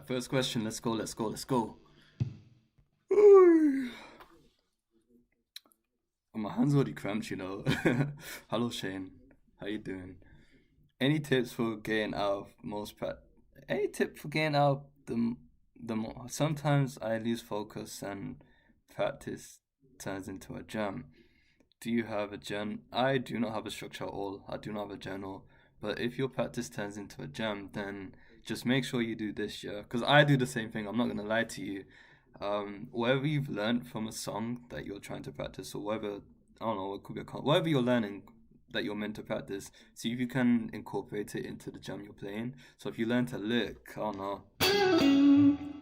Right, first question. Let's go. Let's go. Let's go. My hands already cramped. Hello, Shane. How you doing? Any tips for getting out of most pra- Any tip for getting out Sometimes I lose focus and practice turns into a jam. Do you have a gen? I do not have a structure at all. I do not have a journal. But if your practice turns into a jam, then just make sure you do this, yeah. Because I do the same thing. I'm not gonna lie to you. Whatever you've learned from a song that you're trying to practice, or whether I don't know, it could be whatever you're learning that you're meant to practice, see if you can incorporate it into the jam you're playing. So if you learn to lick, I don't know,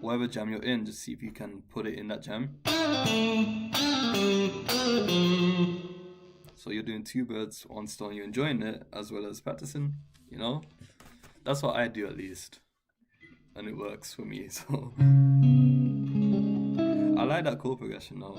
whatever jam you're in, just see if you can put it in that jam. So you're doing two birds, one stone. You're enjoying it as well as practicing. You know, that's what I do at least, and it works for me. So I like that chord progression though.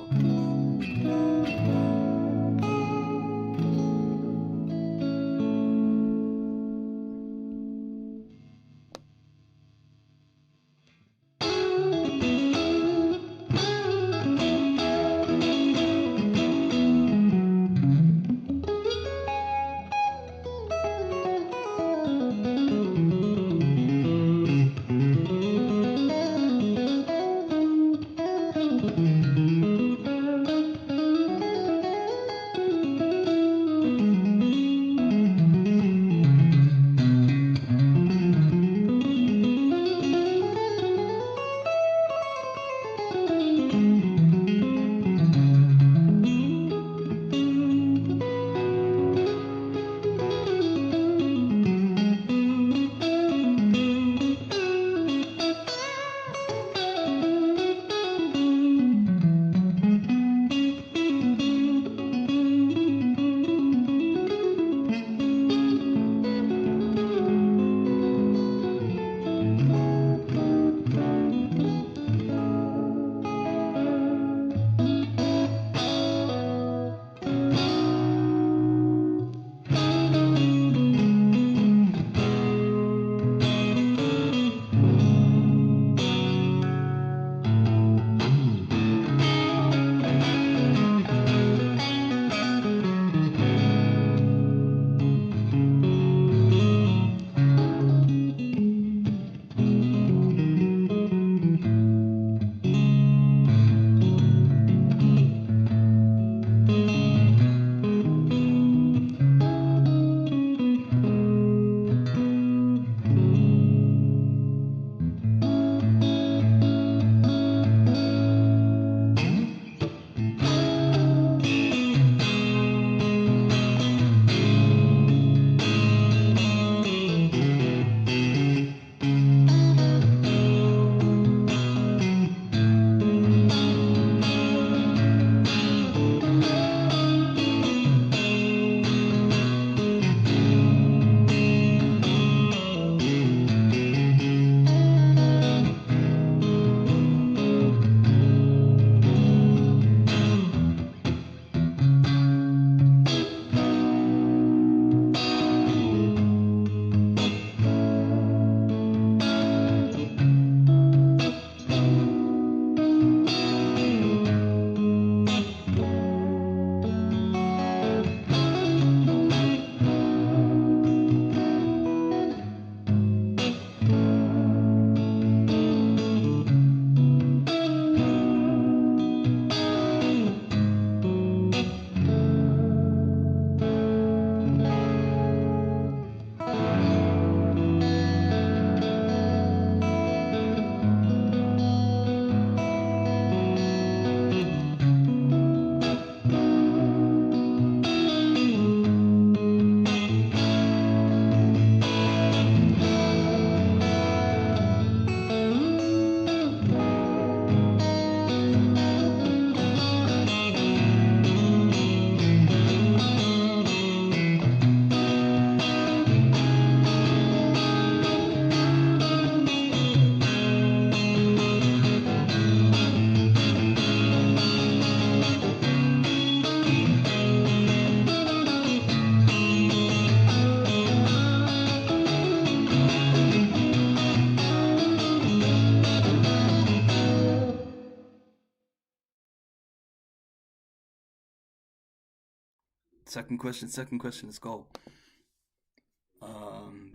Second question. Second question. Let's go.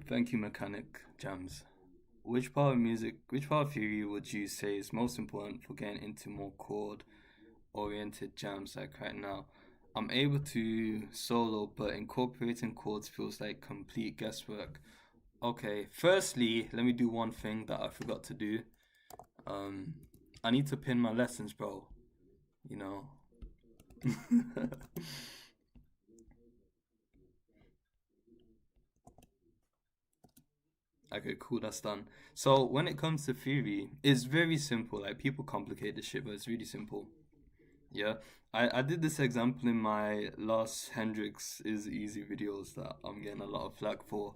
Thank you, Mechanic Jams. Which part of theory would you say is most important for getting into more chord-oriented jams like right now? I'm able to solo, but incorporating chords feels like complete guesswork. Okay, firstly, let me do one thing that I forgot to do. Um, I need to pin my lessons, bro. You know. Okay, cool, that's done. So when it comes to theory, it's very simple. Like people complicate this shit, but it's really simple. Yeah. I did this example in my last Hendrix is easy videos that I'm getting a lot of flack for.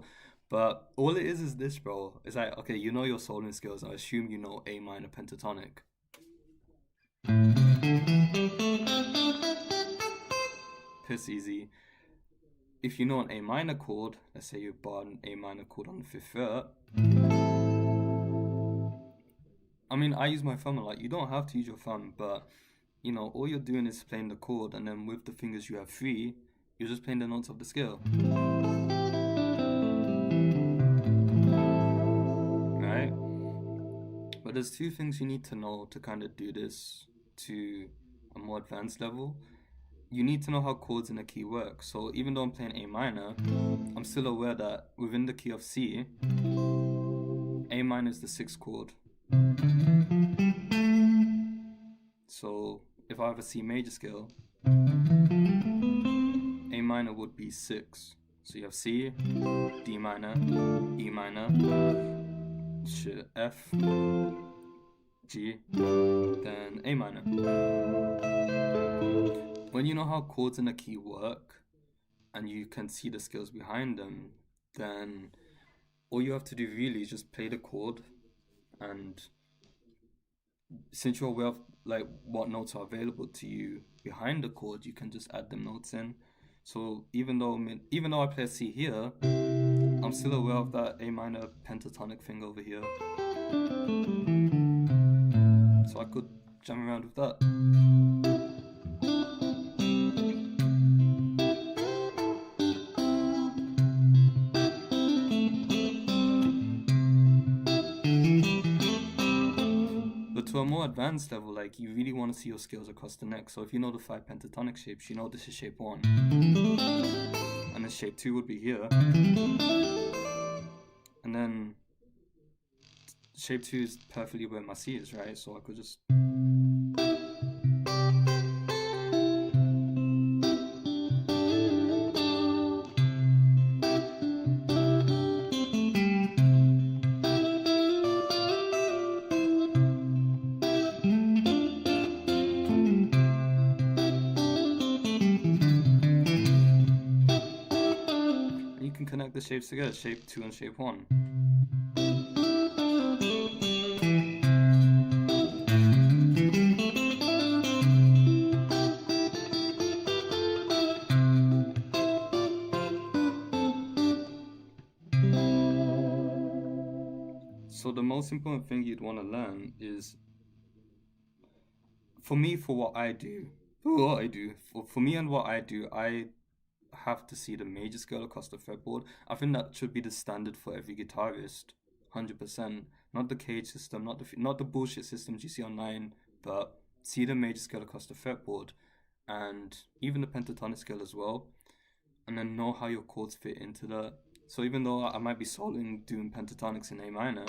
But all it is this, bro. It's like, okay, you know your soloing skills. I assume you know A minor pentatonic. Piss easy. If you know an A minor chord, let's say you bar an A minor chord on the fifth fret. I mean, I use my thumb a lot. You don't have to use your thumb, but you know, all you're doing is playing the chord, and then with the fingers you have free, you're just playing the notes of the scale. Right? But there's two things you need to know to kind of do this to a more advanced level. You need to know how chords in a key work. So even though I'm playing A minor, I'm still aware that within the key of C, A minor is the sixth chord. So if I have a C major scale, A minor would be 6. So you have C, D minor, E minor, F, G, then A minor. When you know how chords in a key work and you can see the scales behind them, then all you have to do really is just play the chord, and since you're aware of like what notes are available to you behind the chord, you can just add them notes in. So even though I play a C here, I'm still aware of that A minor pentatonic thing over here. So I could jam around with that. But to a more advanced level, like you really want to see your scales across the neck. So if you know the 5 pentatonic shapes, you know this is shape 1. And then shape 2 would be here. And then shape 2 is perfectly where my C is, right? So I could just... And you can connect the shapes together, shape 2 and shape 1. So the most important thing you'd want to learn is, for me, for what I do, for me and what I do, I have to see the major scale across the fretboard. I think that should be the standard for every guitarist, 100%. Not the cage system, not the bullshit systems you see online, but see the major scale across the fretboard, and even the pentatonic scale as well, and then know how your chords fit into that. So even though I might be soloing doing pentatonics in A minor,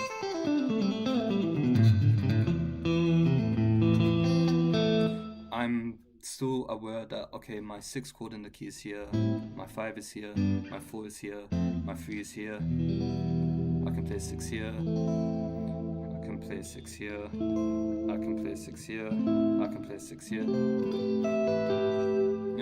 I'm still aware that, okay, my 6th chord in the key is here, my 5 is here, my 4 is here, my 3 is here, I can play 6 here, I can play 6 here, I can play 6 here, I can play 6 here. You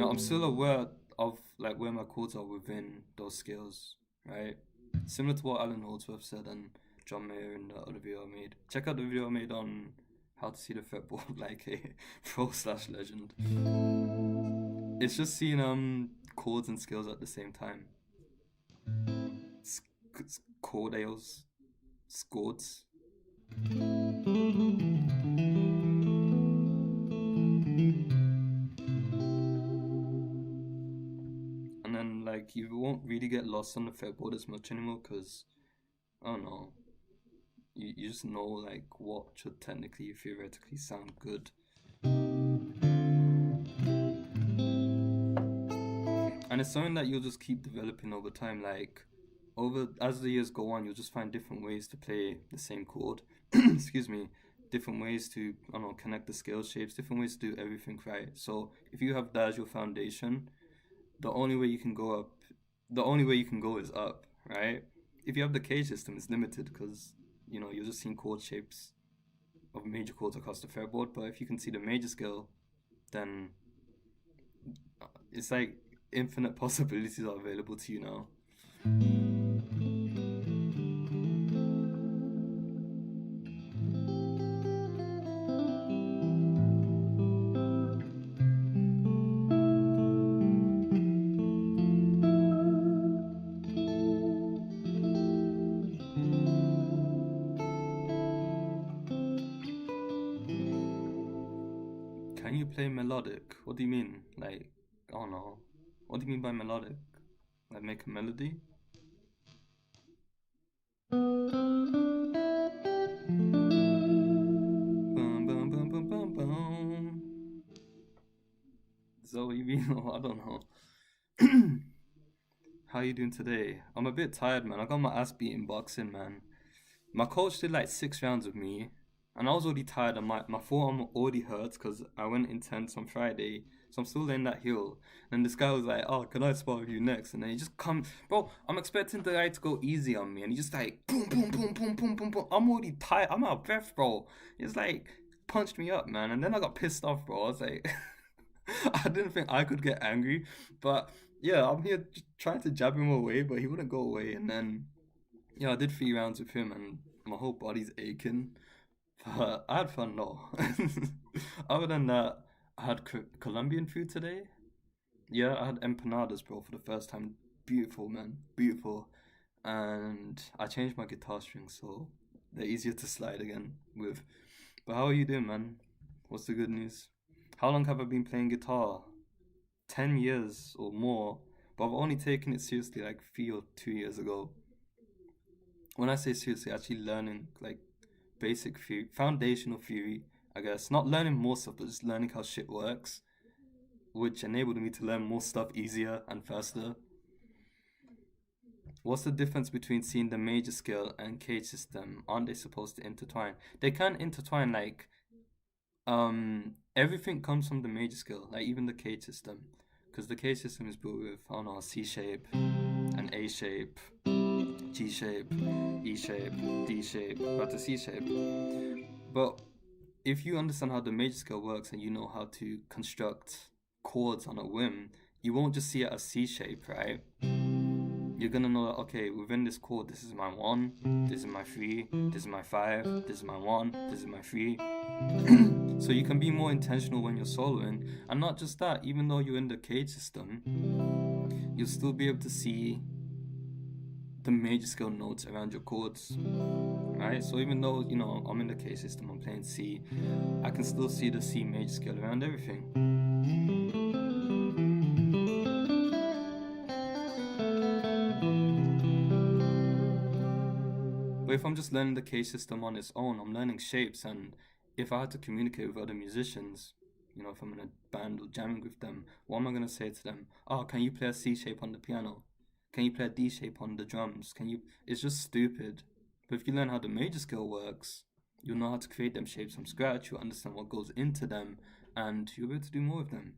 know, I'm still aware of like where my chords are within those scales, right? Similar to what Alan Holdsworth said and John Mayer in the other video I made. Check out the video I made on how to see the fretboard like a pro/legend. It's just seeing chords and scales at the same time. Chordales, scords. like you won't really get lost on the fretboard as much anymore because I don't know, you just know like what should technically theoretically sound good. And it's something that you'll just keep developing over time. Like over as the years go on, you'll just find different ways to play the same chord. Excuse me. Different ways to I don't know connect the scale shapes. Different ways to do everything right. So if you have that as your foundation, the only way you can go up, the only way you can go is up, right? If you have the cage system, it's limited because you're just seeing chord shapes of major chords across the fretboard. But if you can see the major scale, then it's like infinite possibilities are available to you now. Can you play melodic? What do you mean? Like, I don't know. What do you mean by melodic? Like make a melody? Bum, bum, bum, bum, bum, bum. Is that what you mean? I don't know. How you doing today? I'm a bit tired, man. I got my ass beat in boxing, man. My coach did like 6 rounds with me, and I was already tired, and my forearm already hurts because I went intense on Friday, so I'm still in that hill. And this guy was like, "Oh, can I spar with you next?" And then he just come, bro. I'm expecting the guy to go easy on me, and he just like boom, boom, boom, boom, boom, boom, boom. I'm already tired. I'm out of breath, bro. He's like punched me up, man, and then I got pissed off, bro. I was like, I didn't think I could get angry, but yeah, I'm here trying to jab him away, but he wouldn't go away, and then. Yeah, I did 3 rounds with him and my whole body's aching. But I had fun though. Other than that, I had Colombian food today. Yeah, I had empanadas, bro, for the first time. Beautiful, man. Beautiful. And I changed my guitar strings so they're easier to slide again with. But how are you doing, man? What's the good news? How long have I been playing guitar? 10 years or more. But I've only taken it seriously like 3 or 2 years ago. When I say seriously, actually learning like basic theory, foundational theory, I guess. Not learning more stuff, but just learning how shit works, which enabled me to learn more stuff easier and faster. What's the difference between seeing the major scale and cage system? Aren't they supposed to intertwine? They can intertwine, like everything comes from the major scale, like even the cage system. Because the cage system is built with, I don't know, a C shape, an A shape, G shape, E shape, D shape, or the C shape. But if you understand how the major scale works and you know how to construct chords on a whim, you won't just see it as C shape, right? You're gonna know that, okay, within this chord, this is my 1, this is my 3, this is my 5, this is my 1, this is my 3. So you can be more intentional when you're soloing. And not just that, even though you're in the cage system, you'll still be able to see the major scale notes around your chords, right? So even though, I'm in the cage system, I'm playing C, I can still see the C major scale around everything. But if I'm just learning the cage system on its own, I'm learning shapes, and if I had to communicate with other musicians, if I'm in a band or jamming with them, what am I going to say to them? Oh, can you play a C shape on the piano? Can you play a D shape on the drums? It's just stupid. But if you learn how the major scale works, you'll know how to create them shapes from scratch, you'll understand what goes into them, and you'll be able to do more with them,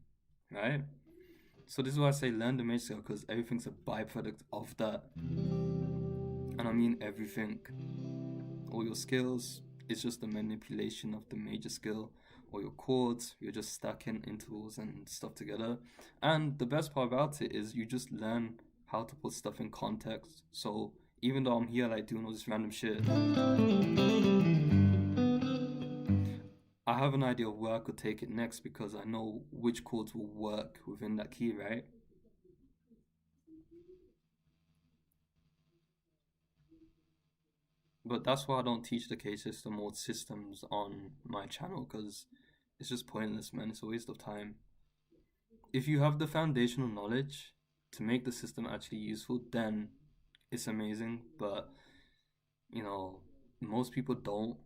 right? So this is why I say learn the major scale, because everything's a byproduct of that. And I mean everything. All your skills, it's just the manipulation of the major scale. Or your chords, you're just stacking intervals and stuff together. And the best part about it is you just learn how to put stuff in context. So even though I'm here like doing all this random shit, I have an idea of where I could take it next because I know which chords will work within that key, right? But that's why I don't teach the cage system or systems on my channel, because it's just pointless, man. It's a waste of time. If you have the foundational knowledge, to make the system actually useful, then it's amazing. But you know, most people don't,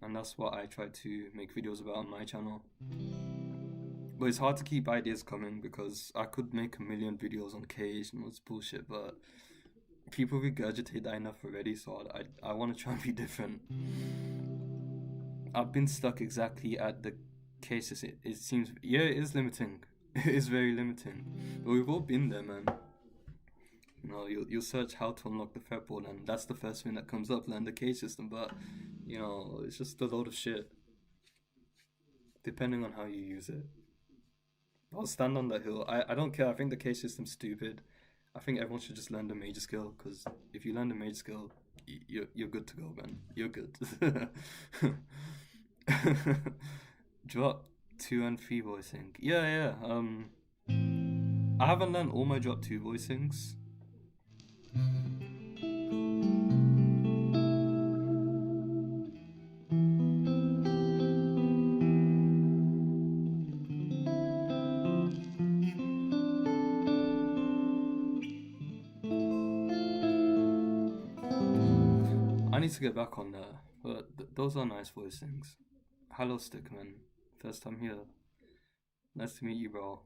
and that's what I try to make videos about on my channel. But it's hard to keep ideas coming because I could make a million videos on Cage and all this bullshit, but people regurgitate that enough already, so I want to try and be different. I've been stuck exactly at the cases. It seems, yeah, it is limiting. It is very limiting. But we've all been there, man. You know, you'll search how to unlock the fretboard, and that's the first thing that comes up, learn the cage system. But you know, it's just a load of shit, depending on how you use it. I'll stand on that hill. I don't care. I think the cage system's stupid. I think everyone should just learn the major skill, because if you learn the major skill, you're good to go, man. You're good. Drop 2 and 3 voicing. Yeah. I haven't learned all my drop 2 voicings. I need to get back on there, but those are nice voicings. Hello, Stickman. First time here. Nice to meet you, bro.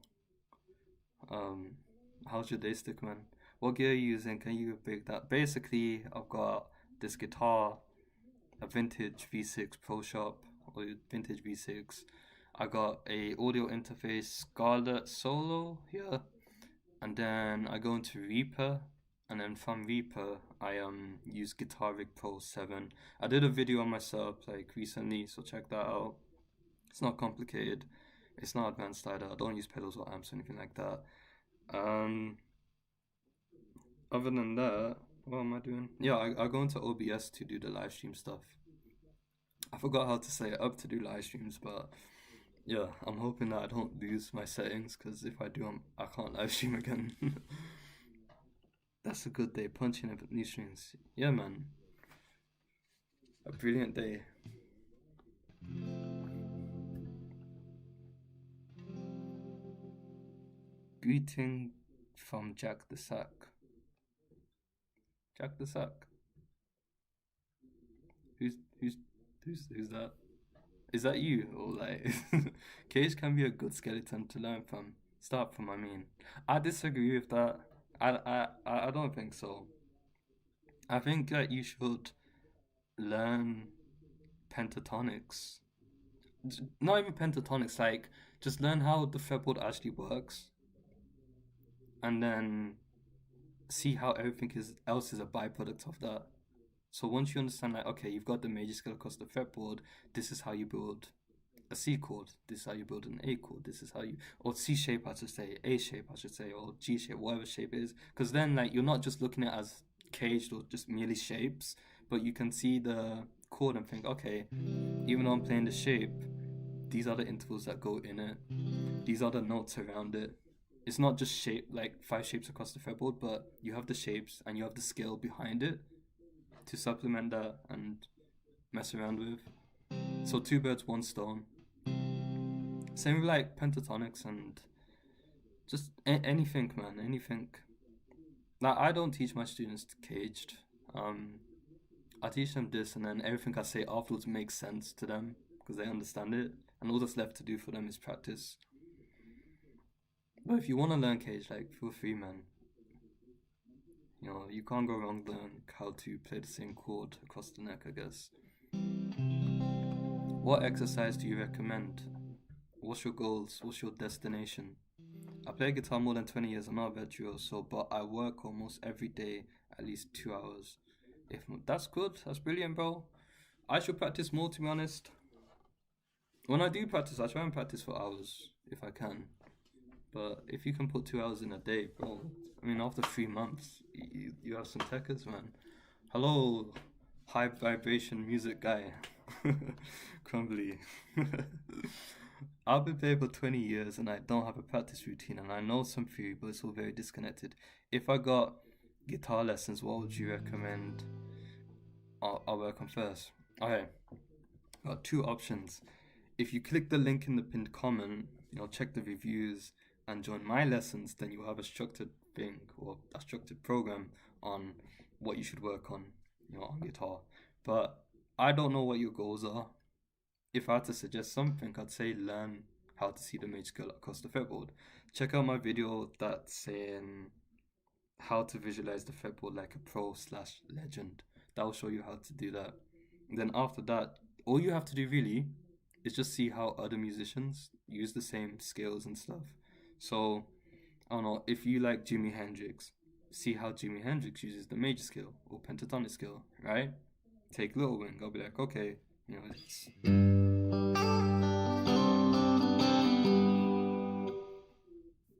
How's your day, Stickman? What gear are you using? Can you break that? Basically, I've got this guitar, a vintage V6 Pro Shop, or vintage V6. I got a audio interface Scarlett Solo here, and then I go into Reaper, and then from Reaper I use Guitar Rig Pro 7. I did a video on myself like recently, so check that out. It's not complicated. It's not advanced either. I don't use pedals or amps or anything like that. Other than that, what am I doing? Yeah, I go into OBS to do the live stream stuff. I forgot how to set it up to do live streams, but yeah, I'm hoping that I don't lose my settings, because if I do, I can't live stream again. That's a good day, punching up new streams. Yeah, man. A brilliant day. Greeting from Jack the Sack. Jack the Sack. Who's that? Is that you? Or like Cage can be a good skeleton to learn from. Start from, I mean. I disagree with that. I don't think so. I think that you should learn pentatonics. Not even pentatonics, like just learn how the fretboard actually works, and then see how everything else is a byproduct of that. So once you understand, like, okay, you've got the major scale across the fretboard, this is how you build a C chord, this is how you build an A chord, this is how you, or C shape I should say, A shape I should say, or G shape, whatever shape it is. Because then, like, you're not just looking at it as caged or just merely shapes, but you can see the chord and think, okay, even though I'm playing the shape, these are the intervals that go in it, these are the notes around it. It's not just shape, like 5 shapes across the fretboard, but you have the shapes and you have the scale behind it to supplement that and mess around with. So 2 birds, 1 stone. Same with like pentatonics and just anything, man, anything. Like, I don't teach my students caged. I teach them this, and then everything I say afterwards makes sense to them because they understand it, and all that's left to do for them is practice. But if you want to learn cage, like, feel free, man. You know, you can't go wrong learning how to play the same chord across the neck, I guess. What exercise do you recommend? What's your goals? What's your destination? I play guitar more than 20 years. I'm not a virtuoso, but I work almost every day, at least 2 hours. That's good. That's brilliant, bro. I should practice more, to be honest. When I do practice, I try and practice for hours if I can. But if you can put 2 hours in a day, bro, I mean, after 3 months, you have some techers, man. Hello, high vibration music guy. Crumbly. I've been playing for 20 years and I don't have a practice routine, and I know some theory, but it's all very disconnected. If I got guitar lessons, what would you recommend I'll work on first? Okay, got 2 options. If you click the link in the pinned comment, check the reviews, and join my lessons, then you have a structured thing or a structured program on what you should work on, on guitar. But I don't know what your goals are. If I had to suggest something, I'd say learn how to see the major scale across the fretboard. Check out my video that's saying how to visualize the fretboard like a pro slash legend. That will show you how to do that. And then after that, all you have to do really is just see how other musicians use the same scales and stuff. So, I don't know, if you like Jimi Hendrix, see how Jimi Hendrix uses the major scale or pentatonic scale, right? Take Little Wing, I'll be like, okay, it's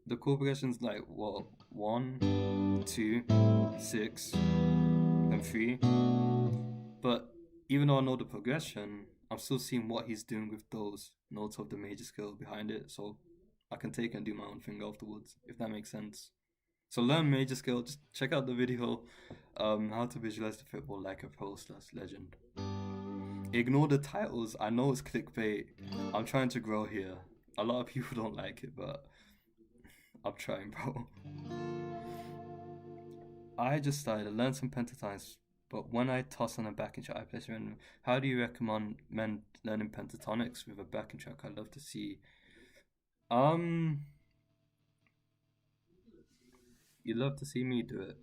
the chord progression's like what, 1, 2, 6, then 3. But even though I know the progression, I'm still seeing what he's doing with those notes of the major scale behind it, so I can take and do my own thing afterwards, if that makes sense. So learn major scale. Just check out the video, how to visualize the fretboard like a pro slash legend. Ignore the titles. I know it's clickbait. I'm trying to grow here. A lot of people don't like it, but I'm trying, bro. I just started to learn some pentatonics, but when I toss on a backing track, I play random. How do you recommend learning pentatonics with a backing track? I'd love to see. You'd love to see me do it.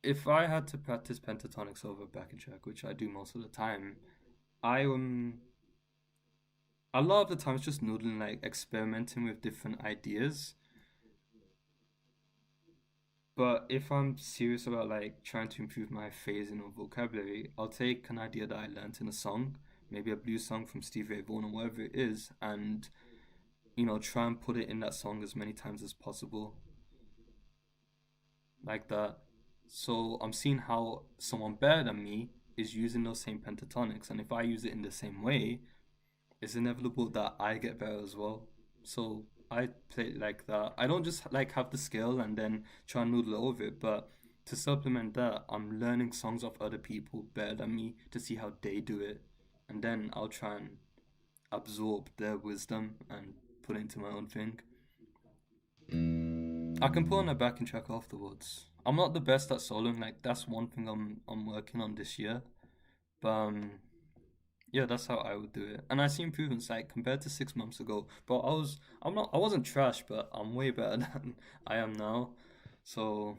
If I had to practice pentatonics over a backing track, which I do most of the time, I a lot of the time it's just noodling, like experimenting with different ideas. But if I'm serious about like trying to improve my phrasing or vocabulary, I'll take an idea that I learned in a song, maybe a blues song from Stevie Ray Vaughan or whatever it is, and try and put it in that song as many times as possible. Like that. So I'm seeing how someone better than me is using those same pentatonics, and if I use it in the same way, it's inevitable that I get better as well. So I play it like that. I don't just like have the skill and then try and noodle over it, but to supplement that, I'm learning songs of other people better than me to see how they do it, and then I'll try and absorb their wisdom and put it into my own thing. I can put on a backing track afterwards. I'm not the best at soloing, like that's one thing I'm working on this year. But yeah, that's how I would do it. And I see improvements like compared to 6 months ago. But I wasn't trash, but I'm way better than I am now. So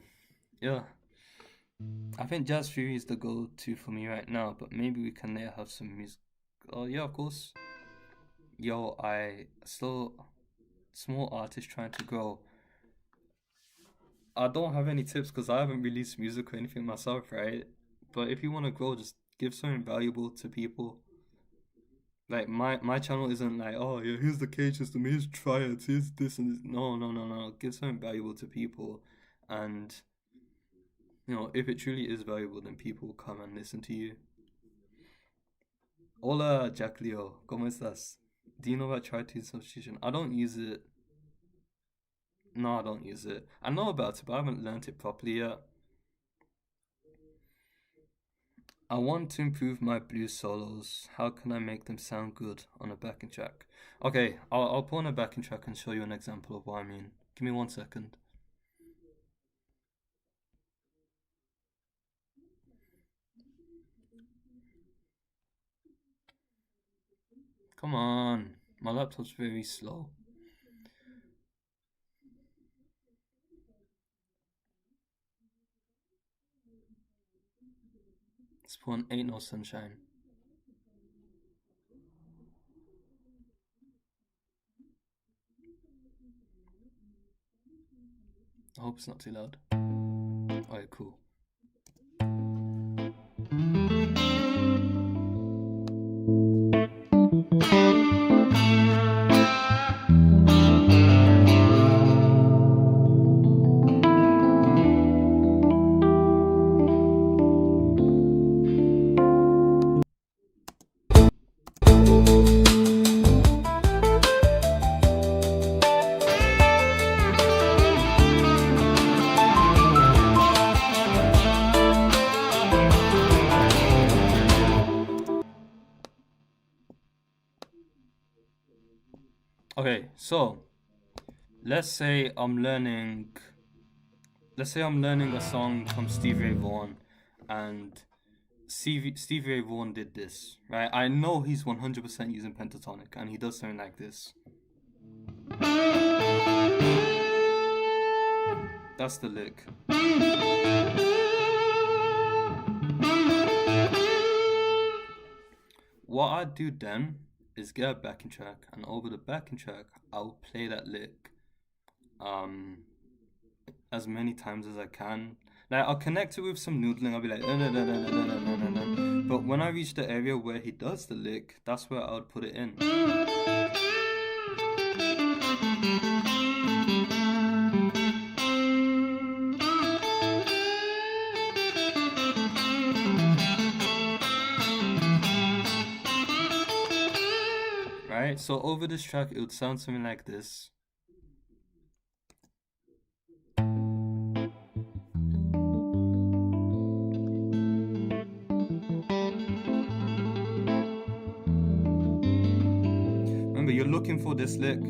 yeah. I think jazz theory is the go-to for me right now, but maybe we can later have some music. Oh yeah, of course. Yo, I still small artist trying to grow. I don't have any tips because I haven't released music or anything myself, right? But if you want to grow, just give something valuable to people. Like my channel isn't like, oh yeah, here's the K system, here's triads, here's this and this. No, no, no, no. Give something valuable to people, and if it truly is valuable, then people will come and listen to you. Hola, Jack Leo, ¿cómo estás? Do you know about triad substitution? I don't use it. No, I don't use it. I know about it, but I haven't learned it properly yet. I want to improve my blues solos. How can I make them sound good on a backing track? Okay, I'll put on a backing track and show you an example of what I mean. Give me 1 second. Come on, my laptop's very slow. This one ain't no sunshine. I hope it's not too loud. Alright, cool. Okay, so let's say I'm learning let's say I'm learning a song from Stevie Ray Vaughan, and Stevie Ray Vaughan did this, right? I know he's 100% using pentatonic, and he does something like this. That's the lick. What I do then is get a backing track, and over the backing track, I'll play that lick um as many times as I can. Like, I'll connect it with some noodling. I'll be like, "Na, na, na, na, na, na, na, na, na." But when I reach the area where he does the lick, that's where I would put it in. Right? So over this track, it would sound something like this. Remember, you're looking for this lick.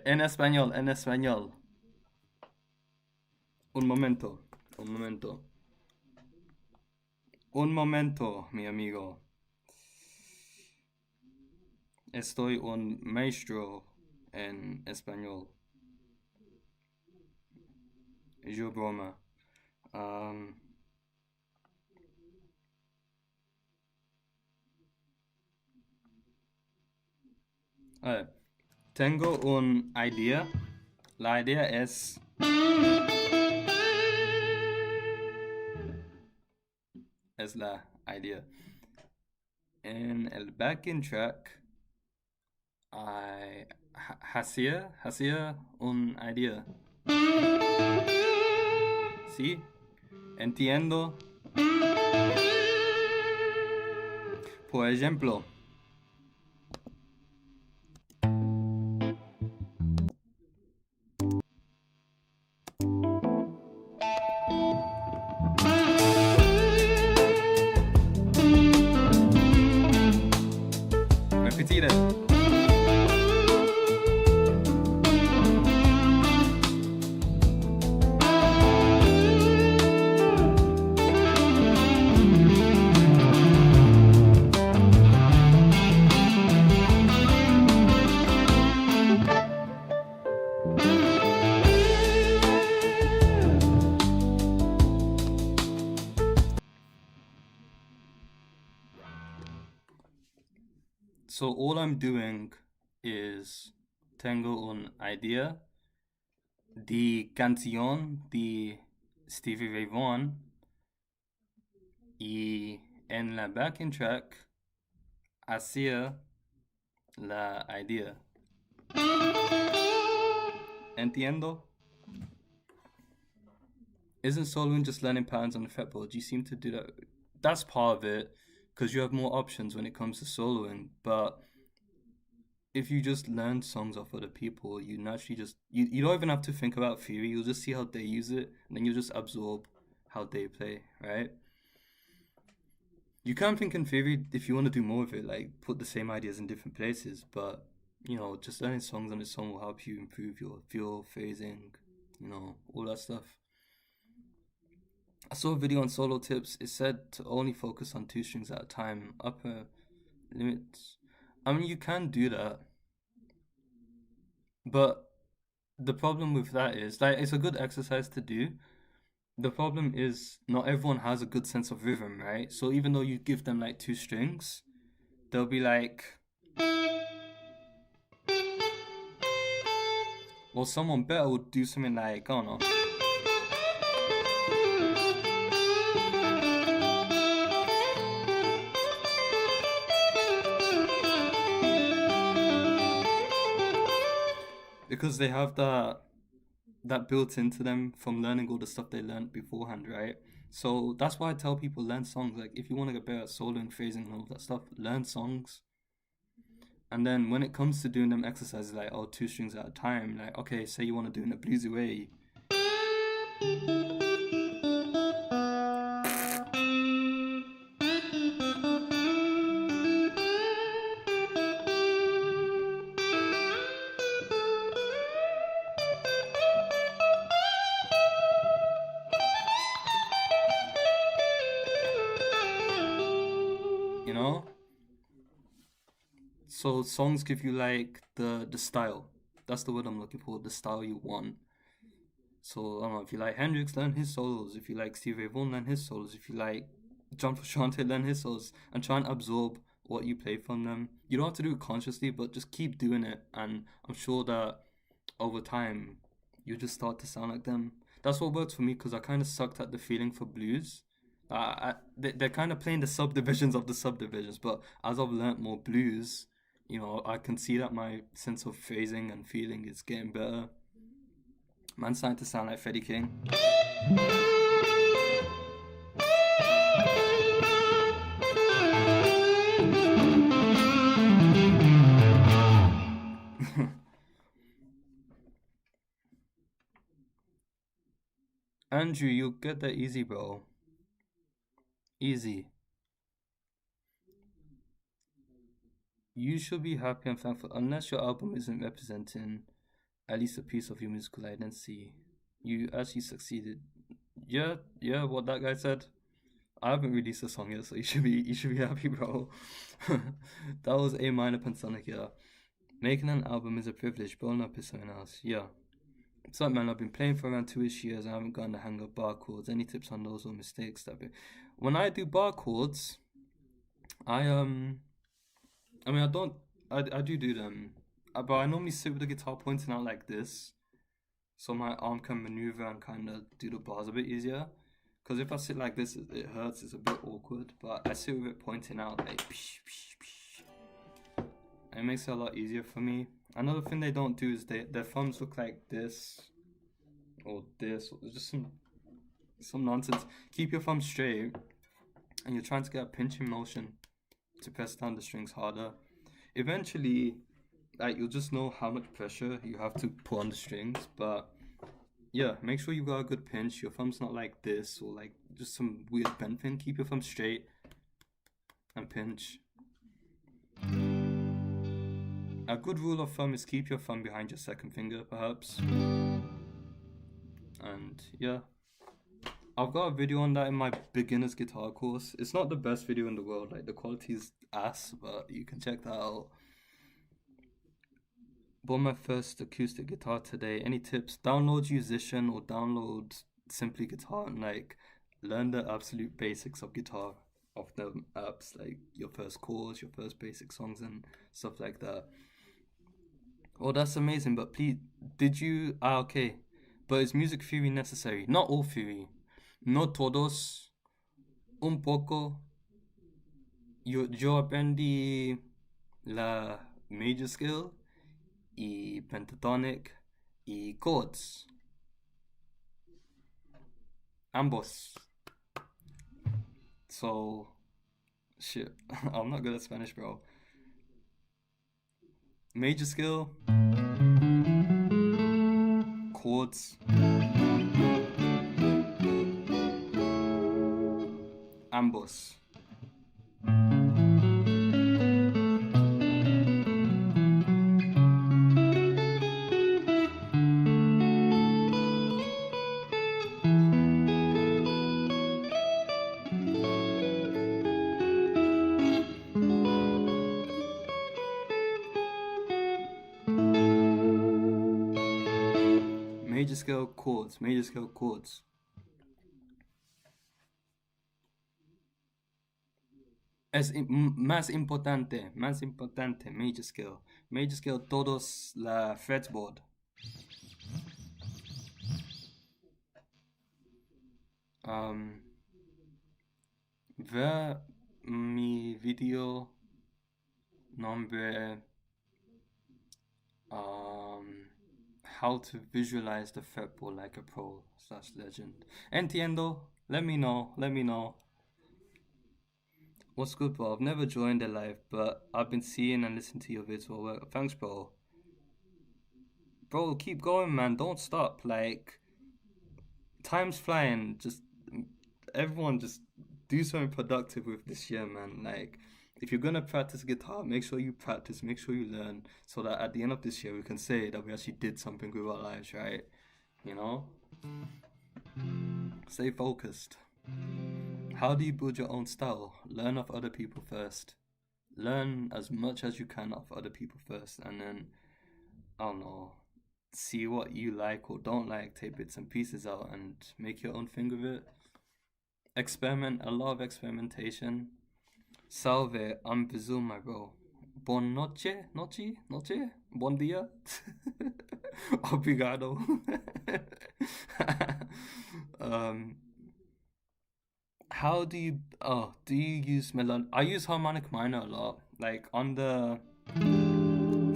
En español, en español. Un momento, un momento. Un momento, mi amigo. Estoy un maestro en español. Yo broma. Um, a ver, tengo un idea. La idea es la idea. En el backing track, I hacía un idea. ¿Sí? Entiendo. Por ejemplo, repetir it. So all I'm doing is tengo un idea de canción de Stevie Ray Vaughan y en la backing track hacía la idea. Entiendo? Isn't soloing just learning patterns on the fretboard? You seem to do that. That's part of it because you have more options when it comes to soloing, but if you just learn songs off other people, you naturally you don't even have to think about theory. You'll just see how they use it, and then you'll just absorb how they play, right? You can think in theory if you want to do more of it, like put the same ideas in different places, but just learning songs on its own will help you improve your feel, phrasing, all that stuff. I saw a video on solo tips. It said to only focus on two strings at a time, upper limits. I mean, you can do that, but the problem with that is like it's a good exercise to do. The problem is not everyone has a good sense of rhythm, right? So even though you give them like two strings, they'll be like, well, someone better would do something like, I don't know. Because they have that built into them from learning all the stuff they learned beforehand, right? So that's why I tell people learn songs. Like if you want to get better at soloing, phrasing, and all that stuff, learn songs. And then when it comes to doing them exercises, like two strings at a time, like okay, say you want to do it in a bluesy way. You know? So songs give you like the style. That's the word I'm looking for, the style you want. So I don't know, if you like Hendrix, learn his solos. If you like Stevie Ray Vaughan, learn his solos. If you like John Frusciante, learn his solos and try and absorb what you play from them. You don't have to do it consciously, but just keep doing it, and I'm sure that over time you just start to sound like them. That's what works for me because I kind of sucked at the feeling for blues. They're kind of playing the subdivisions of the subdivisions, but as I've learnt more blues, I can see that my sense of phrasing and feeling is getting better. Man's starting to sound like Freddie King. Andrew, you'll get that easy, bro. Easy. You should be happy and thankful, unless your album isn't representing at least a piece of your musical identity. You actually succeeded. Yeah, yeah, what that guy said. I haven't released a song yet, so you should be happy, bro. That was A minor pentatonic, yeah. Making an album is a privilege, blowing up is something else. Yeah. So man, I've been playing for around 2-ish years. I haven't gotten the hang of bar chords. Any tips on those or mistakes that be? When I do bar chords, I I mean I don't I do them, but I normally sit with the guitar pointing out like this, so my arm can maneuver and kind of do the bars a bit easier. Because if I sit like this, it hurts. It's a bit awkward. But I sit with it pointing out like, psh, psh, psh. And it makes it a lot easier for me. Another thing they don't do is their thumbs look like this or this, or just some nonsense. Keep your thumb straight, and you're trying to get a pinching motion to press down the strings harder. Eventually, like you'll just know how much pressure you have to put on the strings. But yeah, make sure you got a good pinch. Your thumb's not like this or like just some weird bent thing. Keep your thumb straight and pinch. A good rule of thumb is keep your thumb behind your second finger, perhaps. And yeah, I've got a video on that in my beginner's guitar course. It's not the best video in the world, like the quality's ass, but you can check that out. Bought my first acoustic guitar today. Any tips? Download Musician or download Simply Guitar and like learn the absolute basics of guitar of the apps, like your first chords, your first basic songs and stuff like that. Oh, that's amazing. But please, did you? Ah, okay. But is music theory necessary? Not all theory. No todos. Un poco. Yo aprendí la major scale y pentatonic y chords. Ambos. So, shit. I'm not good at Spanish, bro. Major scale, chords, ambos. Major scale chords, major scale chords. Más importante, major scale. Major scale, todos la fretboard. Ver mi video nombre how to visualize the fretboard like a pro / legend. Entiendo. Let me know. What's good, bro? I've never joined a live, but I've been seeing and listening to your vids. Well, thanks, bro. Bro, keep going, man. Don't stop. Like, time's flying. Just everyone, just do something productive with this year, man. Like, if you're gonna practice guitar, make sure you practice. Make sure you learn, so that at the end of this year we can say that we actually did something with our lives, right? You know. Stay focused. How do you build your own style? Learn of other people first. Learn as much as you can of other people first, and then, I don't know, see what you like or don't like, take bits and pieces out and make your own thing with it. Experiment, a lot of experimentation. Salve, I'm Vizul, my bro. Bon noche, bon dia. Obrigado. How do you use melodic? I use harmonic minor a lot. Like on the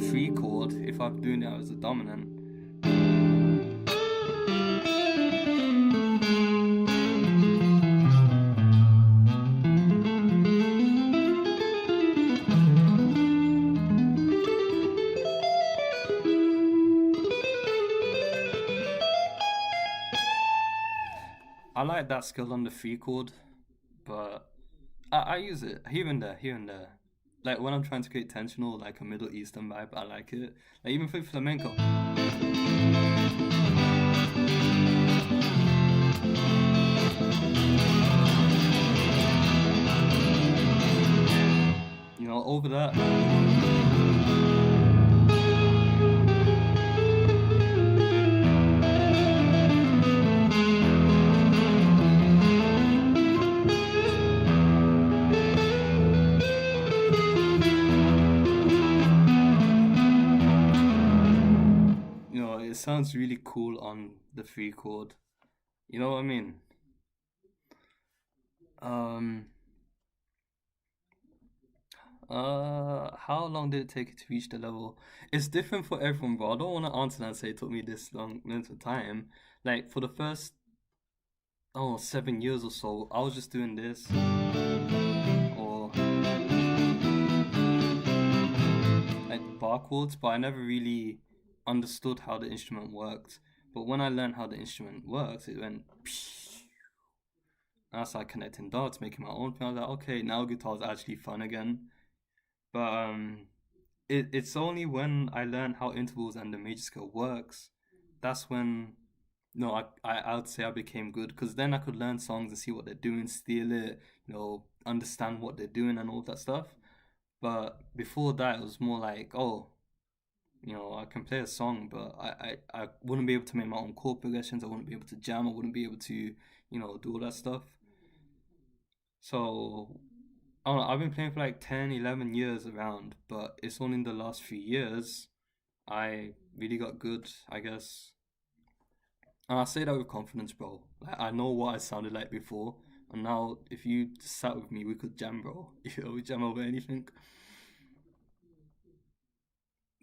free chord, if I'm doing it as a dominant. I like that skill on the free chord, but I use it here and there. Like when I'm trying to create tension or like a Middle Eastern vibe, I like it. Like even for flamenco. You know, over that. You know, it sounds really cool on the free chord. You know what I mean? Um, how long did it take you to reach the level? It's different for everyone, bro. I don't want to answer that and say it took me this long length of time. Like for the first, 7 years or so, I was just doing this, or like bar chords, but I never really understood how the instrument worked. But when I learned how the instrument works, it went. I started connecting dots, making my own thing. I was like, okay, now guitar's actually fun again. But it's only when I learned how intervals and the major scale works, that's when no, I would say I became good because then I could learn songs and see what they're doing, steal it, understand what they're doing and all that stuff. But before that, it was more like, oh, I can play a song, but I wouldn't be able to make my own chord progressions. I wouldn't be able to jam. I wouldn't be able to, do all that stuff. So I don't know, I've been playing for like 10, 11 years around, but it's only in the last few years I really got good, I guess. And I say that with confidence, bro. Like, I know what I sounded like before, and now if you just sat with me, we could jam, bro. We jam over anything.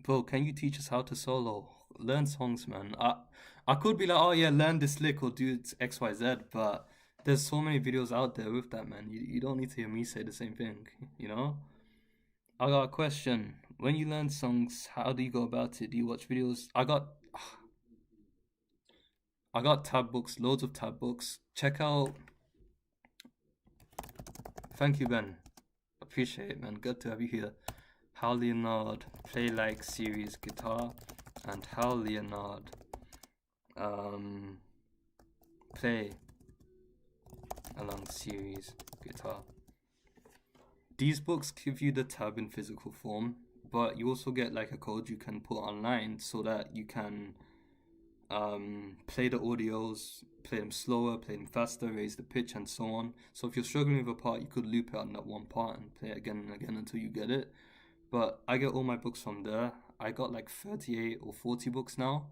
Bro, can you teach us how to solo? Learn songs, man. I could be like, oh yeah, learn this lick or do X, Y, Z, but there's so many videos out there with that, man. You don't need to hear me say the same thing, you know? I got a question. When you learn songs, how do you go about it? Do you watch videos? I got tab books, loads of tab books. Check out. Thank you, Ben. Appreciate it, man. Good to have you here. How Leonard play like series guitar, and how Leonard um play along series guitar. These books give you the tab in physical form, but you also get like a code you can put online so that you can play the audios, play them slower, play them faster, raise the pitch, and so on. So if you're struggling with a part, you could loop it on that one part and play it again and again until you get it. But I get all my books from there. I got like 38 or 40 books now.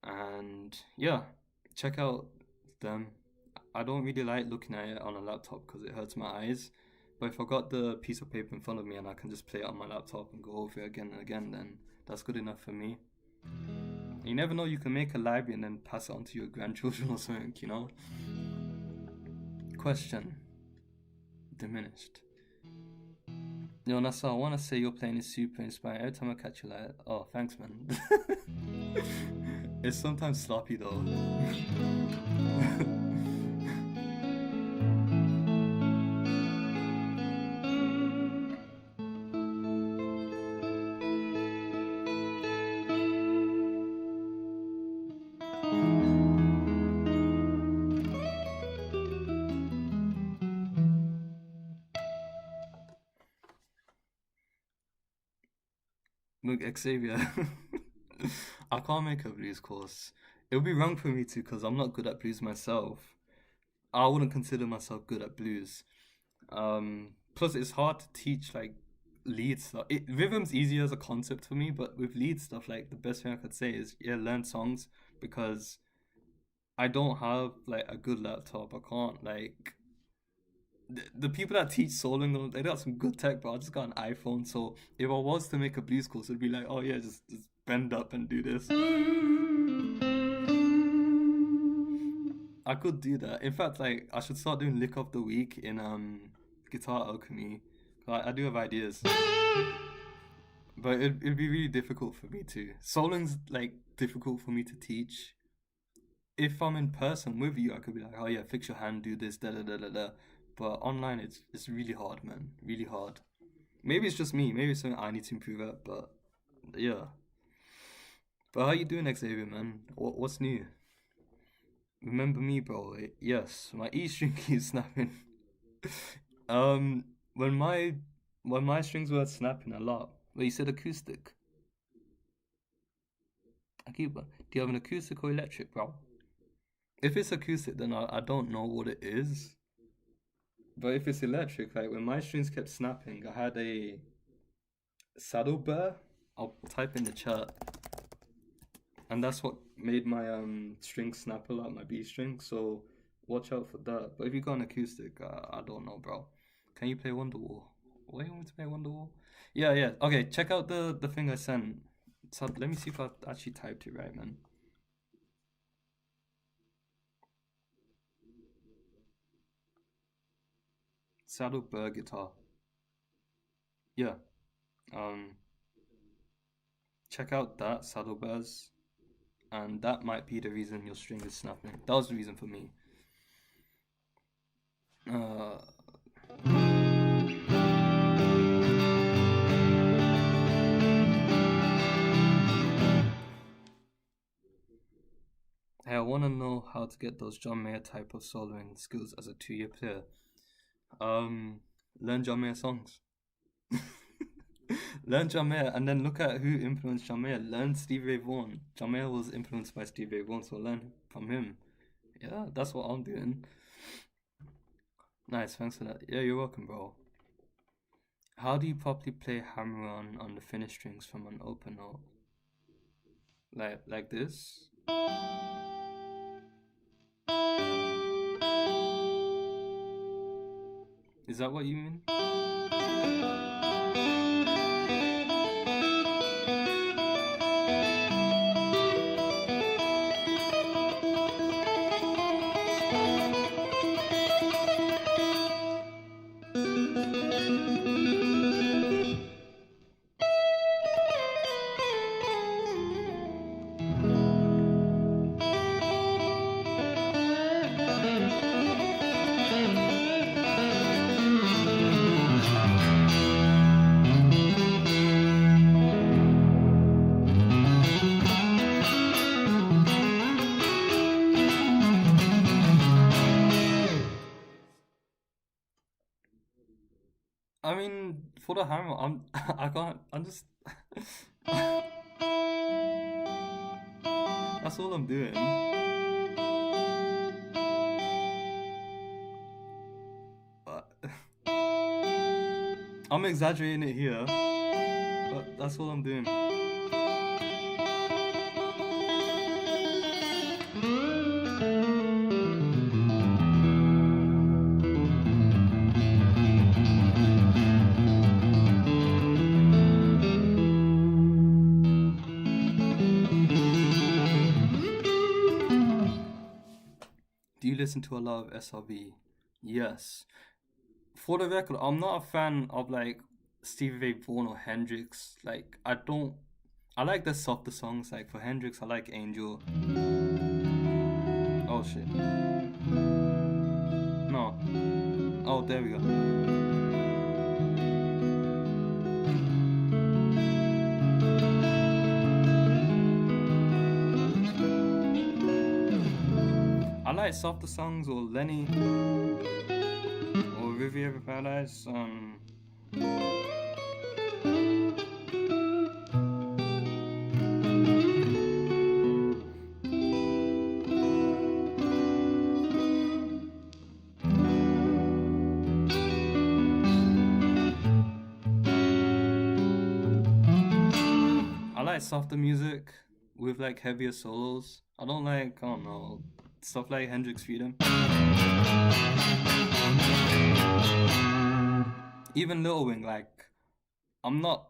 And yeah, check out them. I don't really like looking at it on a laptop because it hurts my eyes. But if I got the piece of paper in front of me and I can just play it on my laptop and go over it again and again, then that's good enough for me. You never know, you can make a library and then pass it on to your grandchildren or something, you know? Question. Diminished. Yo, Nasa, I want to say your playing is super inspiring. Every time I catch you like, oh, thanks, man. It's sometimes sloppy though. Look, Xavier. I can't make a blues course. It would be wrong for me to because I'm not good at blues myself. I wouldn't consider myself good at blues. Plus, it's hard to teach like lead stuff. Rhythm's easier as a concept for me, but with lead stuff, like the best thing I could say is yeah, learn songs because I don't have like a good laptop. I can't like the people that teach soloing, they got some good tech, but I just got an iPhone. So if I was to make a blues course, it'd be like, oh yeah, just bend up and do this. I could do that. In fact, like I should start doing lick of the week in Guitar Alchemy. I do have ideas, but it'd be really difficult for me to. Soloing's like difficult for me to teach. If I'm in person with you, I could be like, oh yeah, fix your hand, do this, da da da da da. But online, it's really hard, man. Really hard. Maybe it's just me. Maybe it's something I need to improve at. But yeah. But how you doing, Xavier, man? What's new? Remember me, bro? Yes, my E string keeps snapping. Um, when my strings were snapping a lot. Well, you said acoustic. I keep. Do you have an acoustic or electric, bro? If it's acoustic, then I don't know what it is. But if it's electric, like when my strings kept snapping, I had a saddle burr. I'll type in the chat, and that's what made my string snap a lot, my B string. So watch out for that. But if you got an acoustic, I don't know, bro. Can you play Wonderwall? What do you want me to play Wonderwall? Yeah, yeah. Okay, check out the thing I sent. So let me see if I actually typed it right, man. Saddle burr guitar. Yeah. Um, check out that saddle burrs, and that might be the reason your string is snapping. That was the reason for me. Uh, hey, I want to know how to get those John Mayer type of soloing skills as a 2-year player. Learn John Mayer songs. Learn John Mayer and then look at who influenced John Mayer. Learn Stevie Ray Vaughan. John Mayer was influenced by Stevie Ray Vaughan, so learn from him. Yeah, that's what I'm doing. Nice, thanks for that. Yeah, you're welcome, bro. How do you properly play hammer on the finished strings from an open note? Like this? Is that what you mean? I mean, for the hammer, I can't. I'm just. That's all I'm doing. But I'm exaggerating it here, but that's all I'm doing. Do you listen to a lot of SRV? Yes. For the record, I'm not a fan of like Stevie Ray Vaughan or Hendrix. Like, I don't. I like the softer songs. Like for Hendrix, I like Angel. Oh shit. No. Oh, there we go. I like softer songs or Lenny or Riviera Paradise. I like softer music with like heavier solos. I don't like, I don't know, stuff like Hendrix Freedom. Even Little Wing, like, I'm not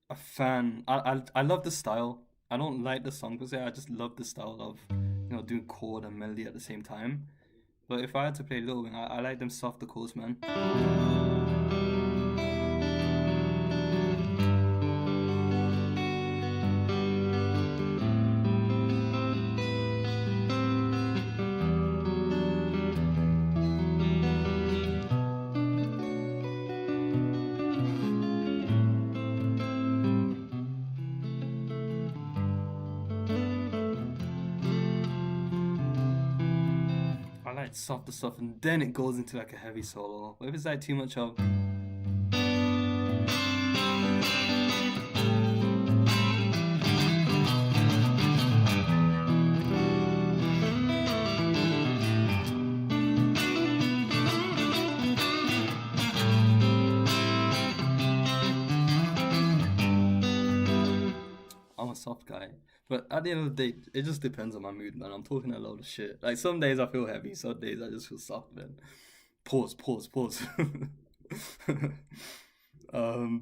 a fan. I love the style. I don't like the song per se. I just love the style of, doing chord and melody at the same time. But if I had to play Little Wing, I like them softer chords, man. gets softer stuff, and then it goes into like a heavy solo. But if it's like too much of I'm a soft guy. But at the end of the day, it just depends on my mood, man. I'm talking a load of shit. Like some days I feel heavy, some days I just feel soft, man. Pause. um,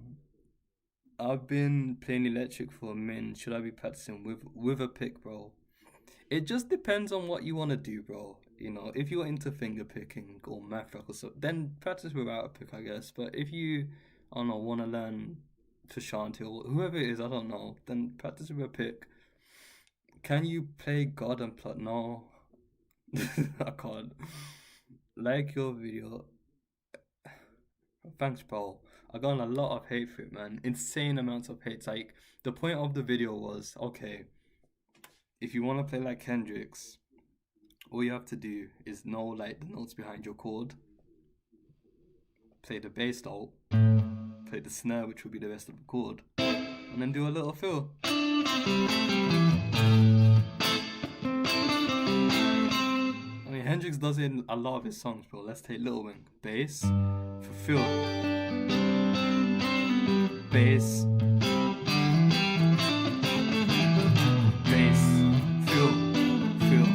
I've been playing electric for a minute. Should I be practicing with a pick, bro? It just depends on what you want to do, bro. You know, if you're into finger picking or math rock or so, then practice without a pick, I guess. But if you, I don't know, want to learn for Shanti or whoever it is, I don't know, then practice with a pick. Can you play God and plot? No, I can't. Like your video. Thanks, bro. I got a lot of hate for it, man. Insane amounts of hate. Like, the point of the video was, okay, if you want to play like Kendrick's, all you have to do is know like the notes behind your chord, play the bass note, play the snare, which will be the rest of the chord, and then do a little fill. I mean, Hendrix does it in a lot of his songs, bro. Let's take Lil Wing. Bass, for fill. Bass. Bass. Fill. Fill.